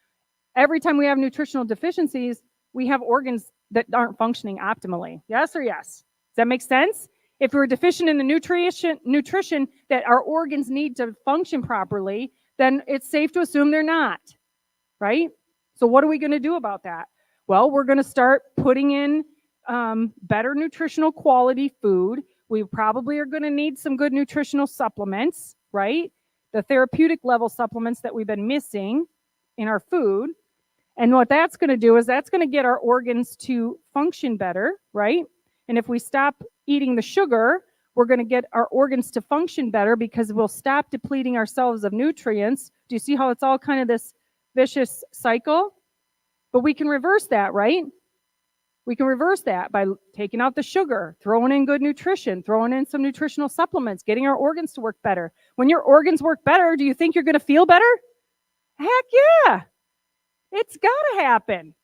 Every time we have nutritional deficiencies, we have organs that aren't functioning optimally. Yes or yes? Does that make sense? If we're deficient in the nutrition that our organs need to function properly, then it's safe to assume they're not, right? So what are we going to do about that? Well, we're going to start putting in better nutritional quality food. We probably are going to need some good nutritional supplements, right? The therapeutic level supplements that we've been missing in our food. And what that's going to do is that's going to get our organs to function better, right? And if we stop eating the sugar, we're going to get our organs to function better because we'll stop depleting ourselves of nutrients. Do you see how it's all kind of this vicious cycle? But we can reverse that, right? We can reverse that by taking out the sugar, throwing in good nutrition, throwing in some nutritional supplements, getting our organs to work better. When your organs work better, do you think you're going to feel better? Heck yeah. It's got to happen.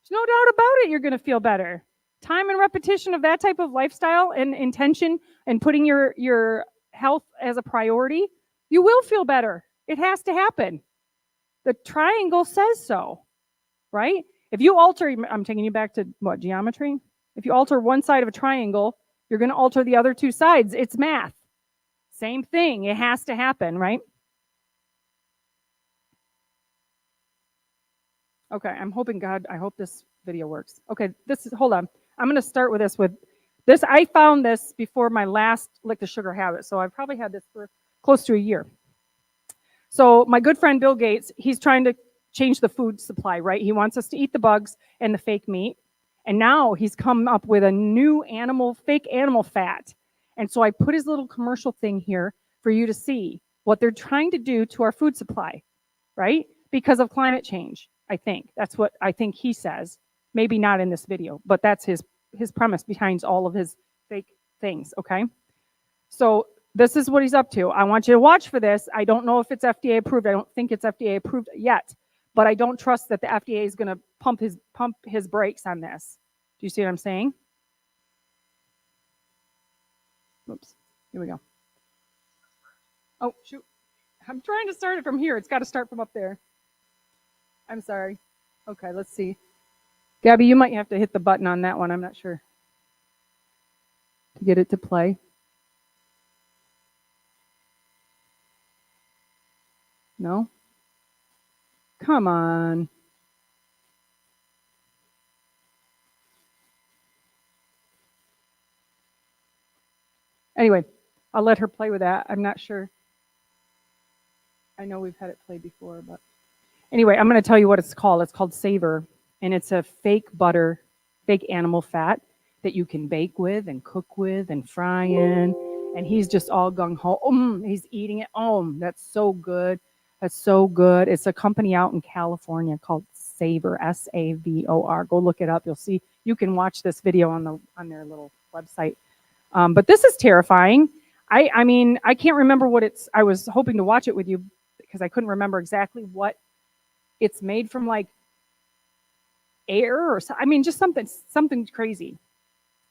There's no doubt about it. You're going to feel better. Time and repetition of that type of lifestyle and intention and putting your health as a priority, you will feel better. It has to happen. The triangle says so, right? If you alter, I'm taking you back to what, geometry? If you alter one side of a triangle, you're going to alter the other two sides. It's math. Same thing. It has to happen, right? Okay, I'm hoping God, I hope this video works. Okay, hold on. I'm going to start with this. I found this before my last Lick the Sugar habit, so I've probably had this for close to a year. So my good friend Bill Gates, he's trying to change the food supply, right? He wants us to eat the bugs and the fake meat. And now he's come up with a new fake animal fat. And so I put his little commercial thing here for you to see what they're trying to do to our food supply, right? Because of climate change. I think that's what I think he says. Maybe not in this video, but that's his premise behind all of his fake things, okay? So this is what he's up to. I want you to watch for this. I don't know if it's FDA approved. I don't think it's FDA approved yet, but I don't trust that the FDA is going to pump his brakes on this. Do you see what I'm saying? Oops. Here we go. Oh, shoot. I'm trying to start it from here. It's got to start from up there. I'm sorry. Okay, let's see. Gabby, you might have to hit the button on that one. I'm not sure. To get it to play. No? Come on. Anyway, I'll let her play with that. I'm not sure. I know we've had it play before, but anyway, I'm going to tell you what it's called. It's called Savor, and it's a fake butter, fake animal fat that you can bake with and cook with and fry in. And he's just all gung-ho. He's eating it. That's so good. That's so good. It's a company out in California called Savor, Savor. Go look it up. You'll see. You can watch this video on their little website. But this is terrifying. I mean, I can't remember what I was hoping to watch it with you because I couldn't remember exactly what it's made from, like air or I mean, just something crazy.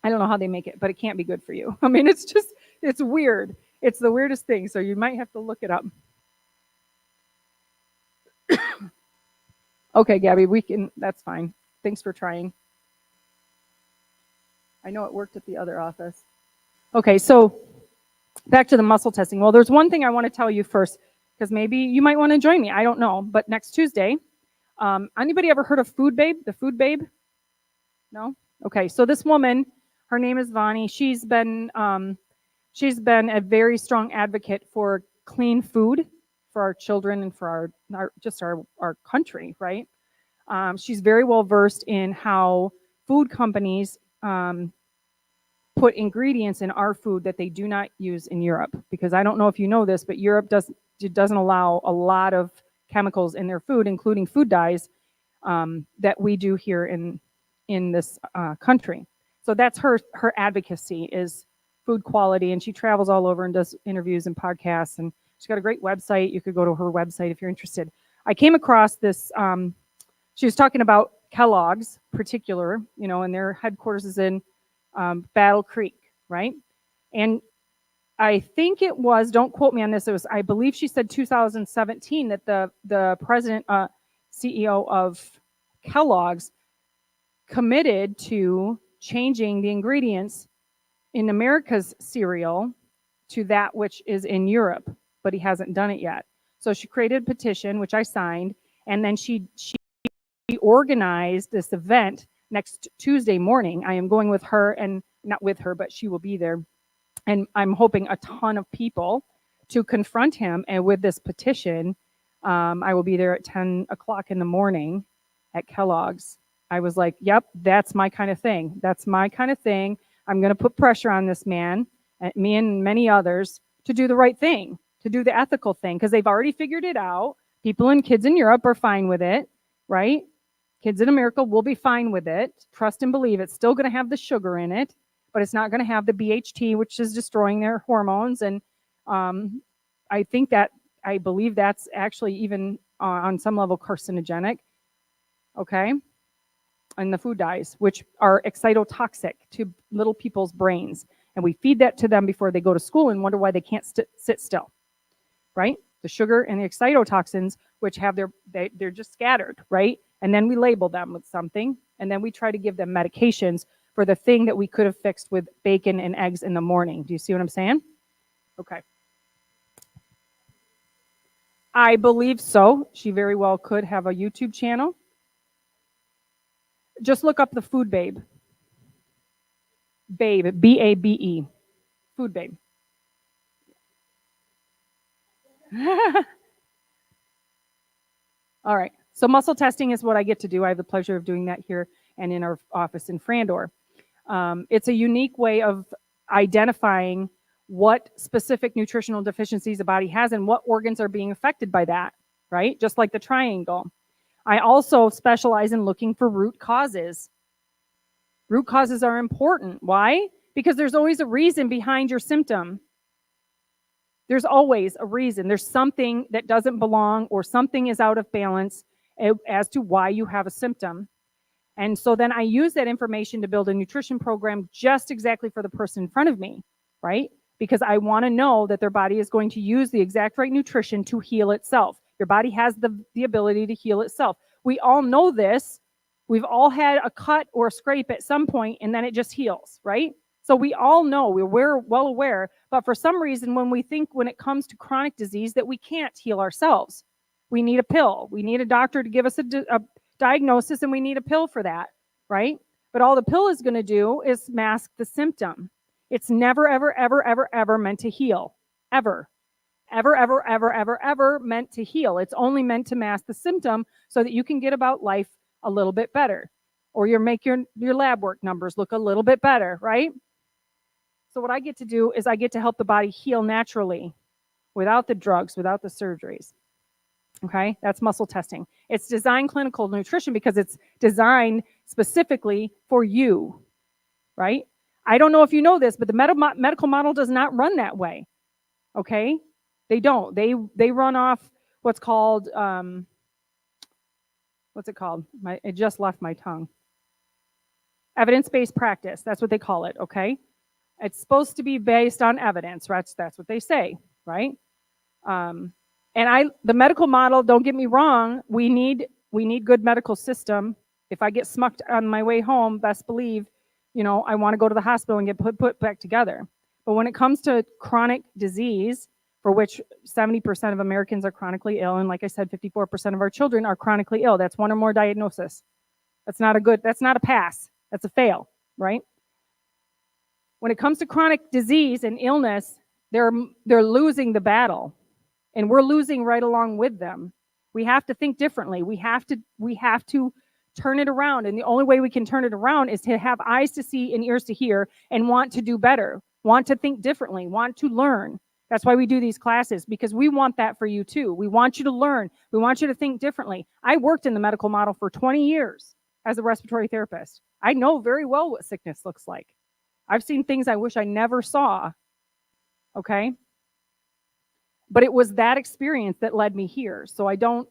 I don't know how they make it, but it can't be good for you. I mean, it's weird. It's the weirdest thing. So you might have to look it up. Okay, Gabby, that's fine. Thanks for trying. I know it worked at the other office. Okay, so back to the muscle testing. Well, there's one thing I want to tell you first, because maybe you might want to join me. I don't know, but next Tuesday, anybody ever heard of Food Babe? The Food Babe? No? Okay, so this woman, her name is Vani. She's been a very strong advocate for clean food for our children and for our country, right? She's very well versed in how food companies put ingredients in our food that they do not use in Europe. Because I don't know if you know this, but Europe doesn't allow a lot of chemicals in their food, including food dyes, that we do here in this country. So that's her advocacy is food quality, and she travels all over and does interviews and podcasts, and she's got a great website. You could go to her website if you're interested. I came across this. She was talking about Kellogg's, particular, and their headquarters is in Battle Creek, right? And I think it was, don't quote me on this, it was, I believe she said 2017 that the president, CEO of Kellogg's committed to changing the ingredients in America's cereal to that which is in Europe, but he hasn't done it yet. So she created a petition, which I signed, and then she organized this event next Tuesday morning. I am going with her, and not with her, but she will be there. And I'm hoping a ton of people to confront him. And with this petition, I will be there at 10 o'clock in the morning at Kellogg's. I was like, yep, that's my kind of thing. That's my kind of thing. I'm going to put pressure on this man, me and many others, to do the right thing, to do the ethical thing, because they've already figured it out. People and kids in Europe are fine with it, right? Kids in America will be fine with it. Trust and believe it's still going to have the sugar in it, but it's not going to have the BHT, which is destroying their hormones. And I think that, I believe that's actually even on some level carcinogenic, okay? And the food dyes, which are excitotoxic to little people's brains. And we feed that to them before they go to school and wonder why they can't sit still, right? The sugar and the excitotoxins, which have they're just scattered, right? And then we label them with something, and then we try to give them medications for the thing that we could have fixed with bacon and eggs in the morning. Do you see what I'm saying? Okay. I believe so. She very well could have a YouTube channel. Just look up the Food Babe. Babe, B-A-B-E. Food Babe. All right. So muscle testing is what I get to do. I have the pleasure of doing that here and in our office in Frandor. It's a unique way of identifying what specific nutritional deficiencies the body has and what organs are being affected by that, right? Just like the triangle. I also specialize in looking for root causes. Root causes are important. Why? Because there's always a reason behind your symptom. There's always a reason. There's something that doesn't belong or something is out of balance as to why you have a symptom. And so then I use that information to build a nutrition program just exactly for the person in front of me, right? Because I want to know that their body is going to use the exact right nutrition to heal itself. Your body has the ability to heal itself. We all know this. We've all had a cut or a scrape at some point, and then it just heals, right? So we all know, we're well aware, but for some reason, when we think when it comes to chronic disease that we can't heal ourselves, we need a pill. We need a doctor to give us a diagnosis, and we need a pill for that, right? But all the pill is going to do is mask the symptom. It's never, ever, ever, ever, ever meant to heal. Ever. Ever, ever, ever, ever, ever meant to heal. It's only meant to mask the symptom so that you can get about life a little bit better, or make your lab work numbers look a little bit better, right? So what I get to do is I get to help the body heal naturally without the drugs, without the surgeries. Okay, that's muscle testing. It's designed clinical nutrition because it's designed specifically for you, right? I don't know if you know this, but the medical model does not run that way. Okay, they don't. They run off what's called what's it called? It just left my tongue. Evidence-based practice. That's what they call it. Okay, it's supposed to be based on evidence, right? That's what they say, right? And the medical model, don't get me wrong, we need good medical system. If I get smucked on my way home, best believe, I want to go to the hospital and get put back together. But when it comes to chronic disease, for which 70% of Americans are chronically ill, and like I said, 54% of our children are chronically ill. That's one or more diagnosis. That's not a pass. That's a fail, right? When it comes to chronic disease and illness, they're losing the battle. And we're losing right along with them. We have to think differently. We have to turn it around. And the only way we can turn it around is to have eyes to see and ears to hear and want to do better, want to think differently, want to learn. That's why we do these classes, because we want that for you too. We want you to learn. We want you to think differently. I worked in the medical model for 20 years as a respiratory therapist. I know very well what sickness looks like. I've seen things I wish I never saw. Okay? But it was that experience that led me here. So I don't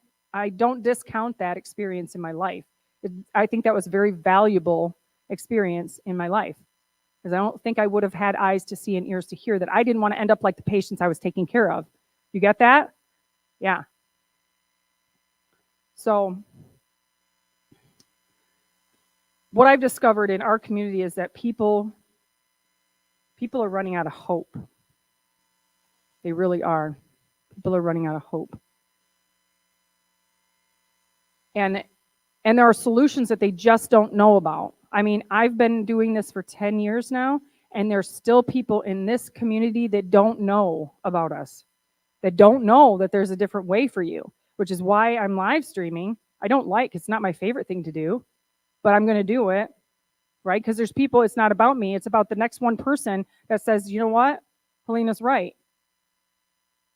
discount that experience in my life. I think that was a very valuable experience in my life. because I don't think I would have had eyes to see and ears to hear that I didn't want to end up like the patients I was taking care of. You get that? Yeah. So what I've discovered in our community is that people are running out of hope. They really are. People are running out of hope. And there are solutions that they just don't know about. I mean, I've been doing this for 10 years now, and there's still people in this community that don't know about us, that don't know that there's a different way for you, which is why I'm live streaming. It's not my favorite thing to do, but I'm going to do it, right? Because there's people, it's not about me, it's about the next one person that says, you know what, Helena's right.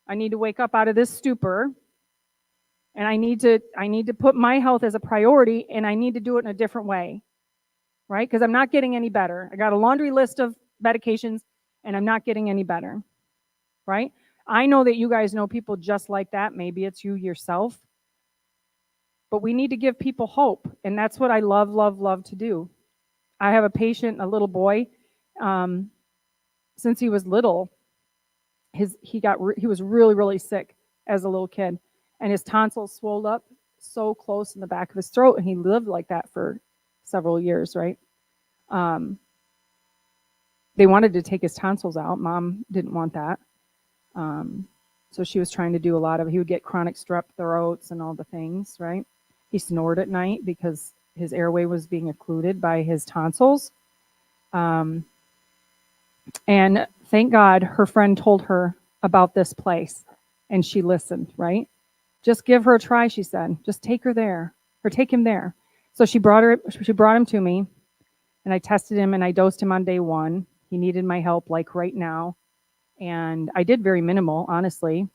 I need to wake up out of this stupor, and I need to put my health as a priority, and I need to do it in a different way, right? Because I'm not getting any better. I got a laundry list of medications, and I'm not getting any better, right? I know that you guys know people just like that. Maybe it's you yourself. But we need to give people hope, and that's what I love, love, love to do. I have a patient, a little boy, since he was little, he was really, really sick as a little kid, and his tonsils swelled up so close in the back of his throat, and he lived like that for several years, right? They wanted to take his tonsils out. Mom didn't want that. So she was trying to do he would get chronic strep throats and all the things, right? He snored at night because his airway was being occluded by his tonsils. And thank God her friend told her about this place, and she listened, right? Just give her a try, she said. Just take her there, or take him there. So she brought him to me, and I tested him, and I dosed him on day 1. He needed my help like right now. And I did very minimal, honestly.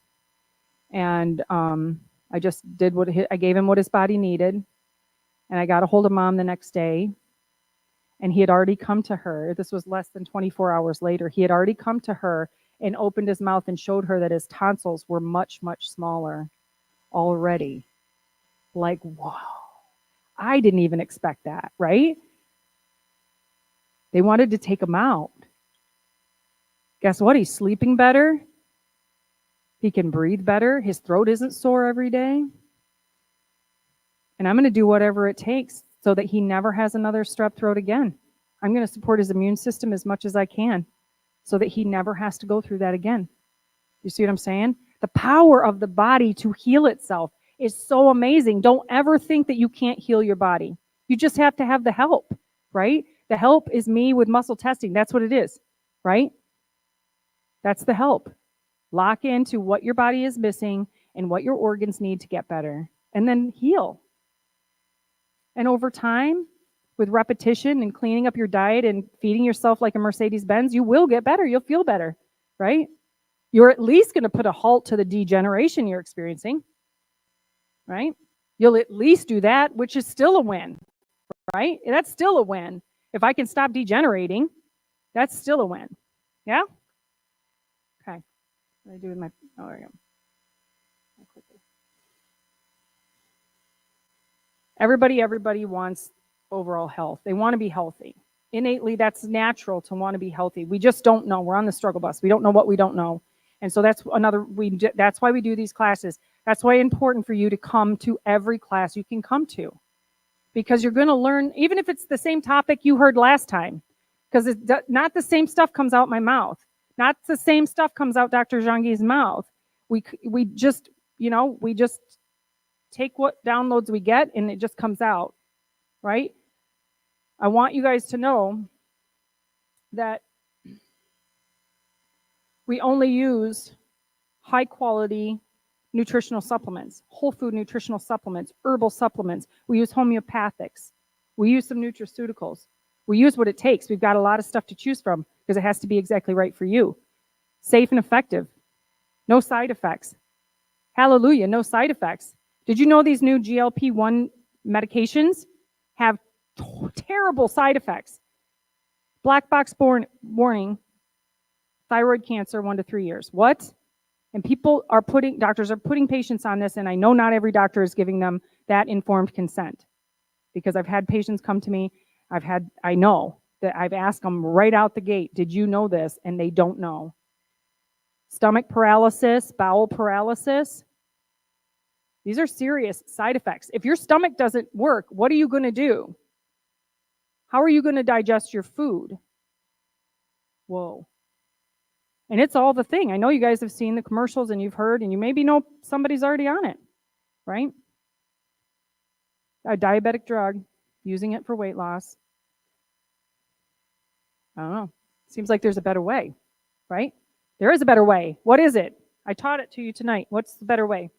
And I just did I gave him what his body needed. And I got a hold of Mom the next day. And he had already come to her. This was less than 24 hours later. He had already come to her and opened his mouth and showed her that his tonsils were much, much smaller already. Like, wow. I didn't even expect that, right? They wanted to take him out. Guess what? He's sleeping better. He can breathe better. His throat isn't sore every day. And I'm going to do whatever it takes so that he never has another strep throat again. I'm going to support his immune system as much as I can so that he never has to go through that again. You see what I'm saying? The power of the body to heal itself is so amazing. Don't ever think that you can't heal your body. You just have to have the help, right? The help is me with muscle testing. That's what it is, right? That's the help. Lock into what your body is missing and what your organs need to get better, and then heal. And over time, with repetition and cleaning up your diet and feeding yourself like a Mercedes-Benz, you will get better. You'll feel better, right? You're at least going to put a halt to the degeneration you're experiencing, right? You'll at least do that, which is still a win, right? That's still a win. If I can stop degenerating, that's still a win. Yeah? Okay. What do I do with my, oh, there we go. Everybody wants overall health. They want to be healthy. Innately, that's natural to want to be healthy. We just don't know. We're on the struggle bus. We don't know what we don't know. And so that's why we do these classes. That's why it's important for you to come to every class you can come to. Because you're going to learn, even if it's the same topic you heard last time, because not the same stuff comes out my mouth. Not the same stuff comes out Dr. Jangi's mouth. We just take what downloads we get, and it just comes out, right? I want you guys to know that we only use high quality nutritional supplements, whole food nutritional supplements, herbal supplements. We use homeopathics. We use some nutraceuticals. We use what it takes. We've got a lot of stuff to choose from because it has to be exactly right for you. Safe and effective. No side effects. Hallelujah, no side effects. Did you know these new GLP-1 medications have terrible side effects? Black box warning, thyroid cancer 1 to 3 years. What? And doctors are putting patients on this, and I know not every doctor is giving them that informed consent because I've had patients come to me. I know that I've asked them right out the gate, did you know this? And they don't know. Stomach paralysis, bowel paralysis. These are serious side effects. If your stomach doesn't work, what are you going to do? How are you going to digest your food? Whoa. And it's all the thing. I know you guys have seen the commercials and you've heard, and you maybe know somebody's already on it, right? A diabetic drug, using it for weight loss. I don't know. Seems like there's a better way, right? There is a better way. What is it? I taught it to you tonight. What's the better way?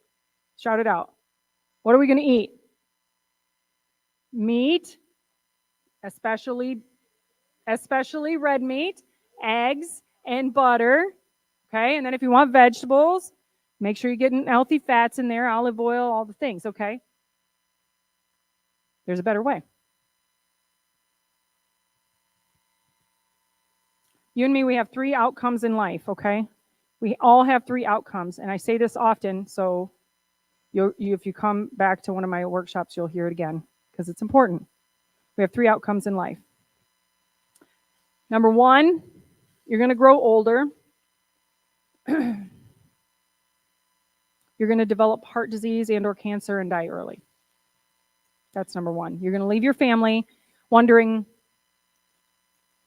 Shout it out. What are we going to eat? Meat, especially red meat, eggs, and butter. Okay, and then if you want vegetables, make sure you're getting healthy fats in there, olive oil, all the things, okay? There's a better way. You and me, we have 3 outcomes in life, okay? We all have 3 outcomes, and I say this often, so if you come back to one of my workshops, you'll hear it again, because it's important. We have 3 outcomes in life. Number 1, you're going to grow older. You're going to develop heart disease and or cancer and die early. That's number 1. You're going to leave your family wondering,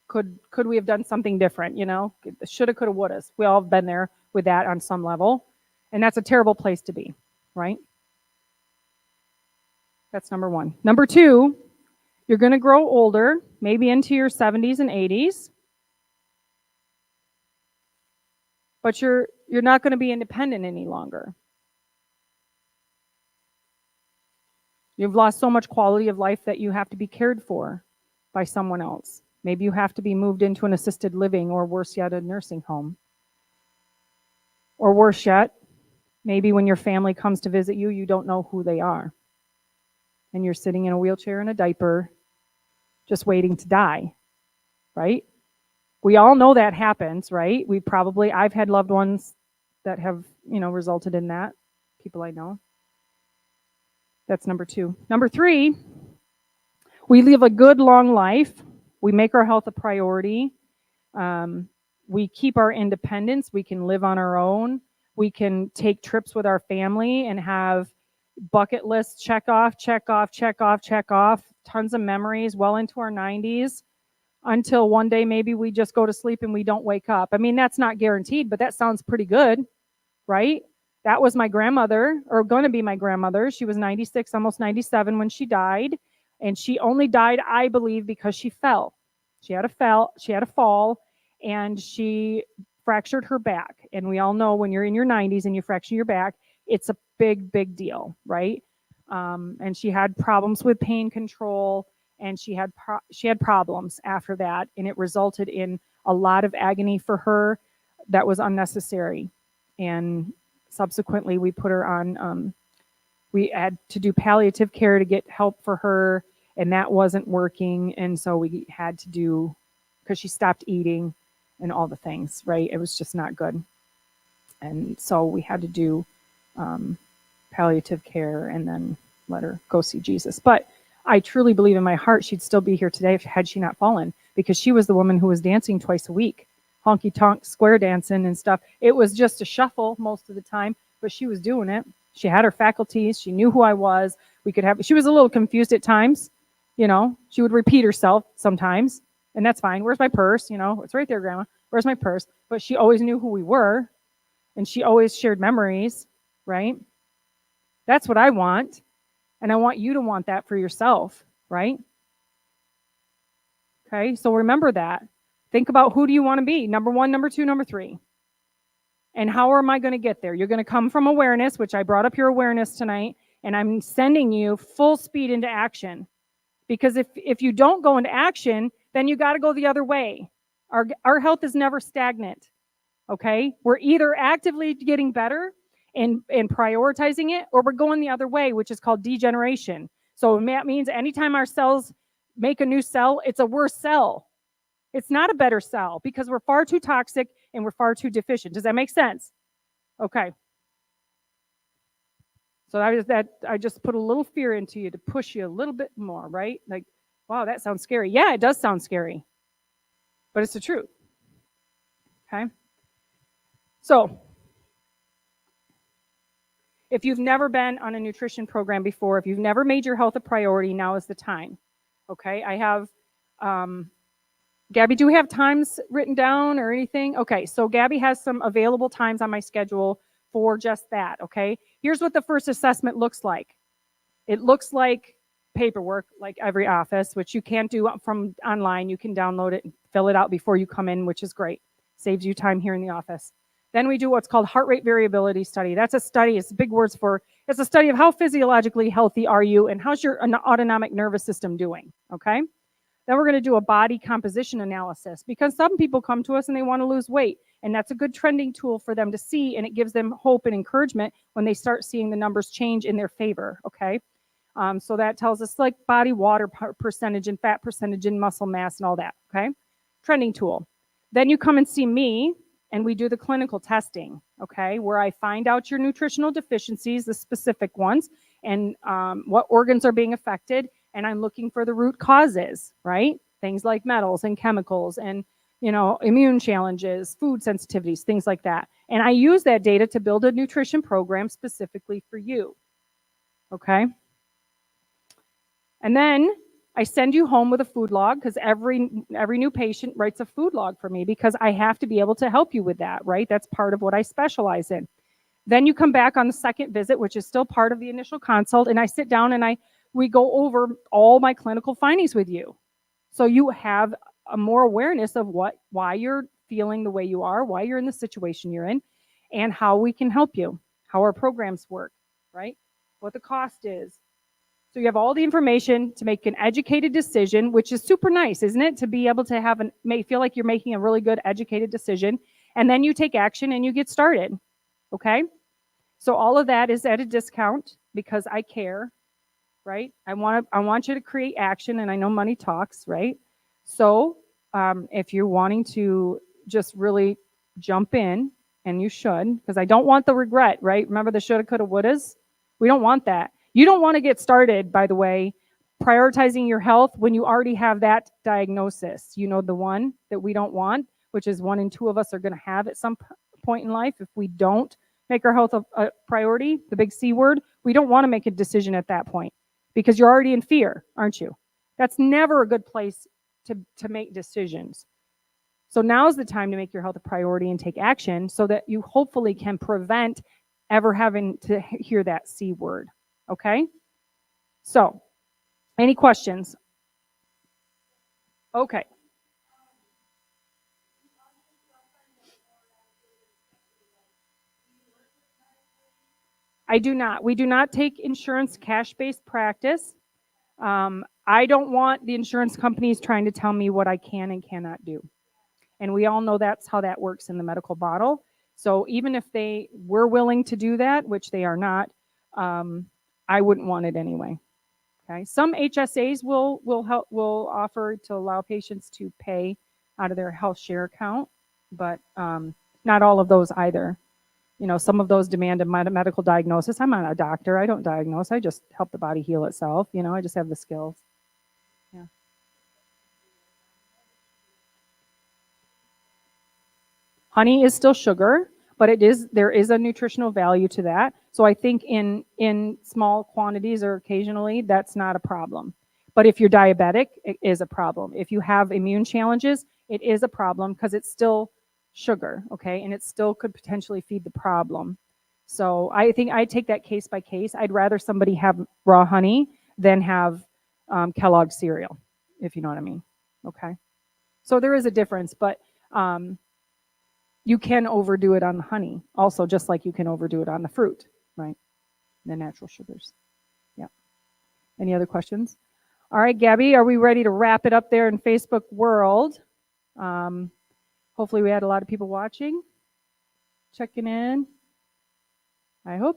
could we have done something different, you know? Shoulda, coulda, woulda. We all have been there with that on some level. And that's a terrible place to be, right? That's number 1. Number 2, you're going to grow older, maybe into your 70s and 80s. But you're not going to be independent any longer. You've lost so much quality of life that you have to be cared for by someone else. Maybe you have to be moved into an assisted living, or worse yet, a nursing home. Or worse yet, maybe when your family comes to visit you, you don't know who they are. And you're sitting in a wheelchair and a diaper, just waiting to die, right? We all know that happens, right? I've had loved ones that have, resulted in that, people I know. That's number 2. Number 3, we live a good long life. We make our health a priority. We keep our independence. We can live on our own. We can take trips with our family and have bucket lists, check off, tons of memories well into our 90s, until one day maybe we just go to sleep and we don't wake up. I mean, that's not guaranteed, but that sounds pretty good, right? That was my grandmother, or going to be my grandmother. She was 96, almost 97 when she died. And she only died, I believe, because she fell. She had a fall, and she fractured her back. And we all know when you're in your 90s and you fracture your back, it's a big, big deal, right? And she had problems with pain control, and she had problems after that, and it resulted in a lot of agony for her that was unnecessary. And subsequently, we put her on, we had to do palliative care to get help for her, and that wasn't working. And so we had to do, because she stopped eating and all the things, right? It was just not good. And so we had to do palliative care and then let her go see Jesus. But I truly believe in my heart she'd still be here today had she not fallen, because she was the woman who was dancing twice a week, honky tonk, square dancing and stuff. It was just a shuffle most of the time, but she was doing it. She had her faculties. She knew who I was. She was a little confused at times. She would repeat herself sometimes, and that's fine. Where's my purse? It's right there, Grandma. Where's my purse? But she always knew who we were, and she always shared memories, right? That's what I want, and I want you to want that for yourself, right? Okay, so remember that. Think about, who do you want to be? Number 1, number 2, number 3. And how am I going to get there? You're going to come from awareness, which I brought up your awareness tonight, and I'm sending you full speed into action. Because if you don't go into action, then you got to go the other way. Our health is never stagnant, okay? We're either actively getting better and prioritizing it, or we're going the other way, which is called degeneration. So that means anytime our cells make a new cell, it's a worse cell. It's not a better cell, because we're far too toxic and we're far too deficient. Does that make sense? Okay. So I just put a little fear into you to push you a little bit more, right? Like, wow, that sounds scary. Yeah, it does sound scary. but it's the truth. Okay? So, if you've never been on a nutrition program before, if you've never made your health a priority, now is the time. Okay? I have, Gabby, do we have times written down or anything? Okay, so Gabby has some available times on my schedule for just that. Okay? Here's what the first assessment looks like. It looks like paperwork, like every office, which you can't do from online. You can download it and fill it out before you come in, which is great. Saves you time here in the office. Then we do what's called heart rate variability study. That's a study, it's big words for, it's a study of how physiologically healthy are you and how's your autonomic nervous system doing, okay? Then we're going to do a body composition analysis because some people come to us and they want to lose weight. And that's a good trending tool for them to see, and it gives them hope and encouragement when they start seeing the numbers change in their favor, okay? So that tells us like body water percentage and fat percentage and muscle mass and all that, okay? Trending tool. Then you come and see me and we do the clinical testing, okay? Where I find out your nutritional deficiencies, the specific ones, and what organs are being affected, and I'm looking for the root causes, right? Things like metals and chemicals and, you know, immune challenges, food sensitivities, things like that. And I use that data to build a nutrition program specifically for you, okay? And then I send you home with a food log because every new patient writes a food log for me because I have to be able to help you with that, right? That's part of what I specialize in. Then you come back on the second visit, which is still part of the initial consult, and I sit down and we go over all my clinical findings with you. So you have a more awareness of why you're feeling the way you are, why you're in the situation you're in, and how we can help you, how our programs work, right? What the cost is. So you have all the information to make an educated decision, which is super nice, isn't it? To be able to feel like you're making a really good educated decision, and then you take action and you get started. Okay? So all of that is at a discount because I care, right? I want you to create action, and I know money talks, right? So if you're wanting to just really jump in, and you should, because I don't want the regret, right? Remember the shoulda, coulda, wouldas? We don't want that. You don't want to get started, by the way, prioritizing your health when you already have that diagnosis. You know, the one that we don't want, which is 1 in 2 of us are going to have at some point in life if we don't make our health a priority, the big C word. We don't want to make a decision at that point because you're already in fear, aren't you? That's never a good place to make decisions. So now's the time to make your health a priority and take action so that you hopefully can prevent ever having to hear that C word. Okay? So, any questions? Okay. I do not. We do not take insurance cash-based practice. I don't want the insurance companies trying to tell me what I can and cannot do. And we all know that's how that works in the medical model. So even if they were willing to do that, which they are not, I wouldn't want it anyway. Okay. Some HSAs will offer to allow patients to pay out of their health share account, but not all of those either. You know, some of those demand a medical diagnosis. I'm not a doctor. I don't diagnose. I just help the body heal itself. You know, I just have the skills. Yeah. Honey is still sugar, but there is a nutritional value to that. So I think in small quantities or occasionally, that's not a problem. But if you're diabetic, it is a problem. If you have immune challenges, it is a problem because it's still sugar, okay? And it still could potentially feed the problem. So I think I take that case by case. I'd rather somebody have raw honey than have Kellogg's cereal, if you know what I mean. Okay. So there is a difference, but you can overdo it on the honey also, just like you can overdo it on the fruit, right? The natural sugars. Yeah. Any other questions? All right, Gabby, are we ready to wrap it up there in Facebook world? Hopefully we had a lot of people watching, checking in. I hope so.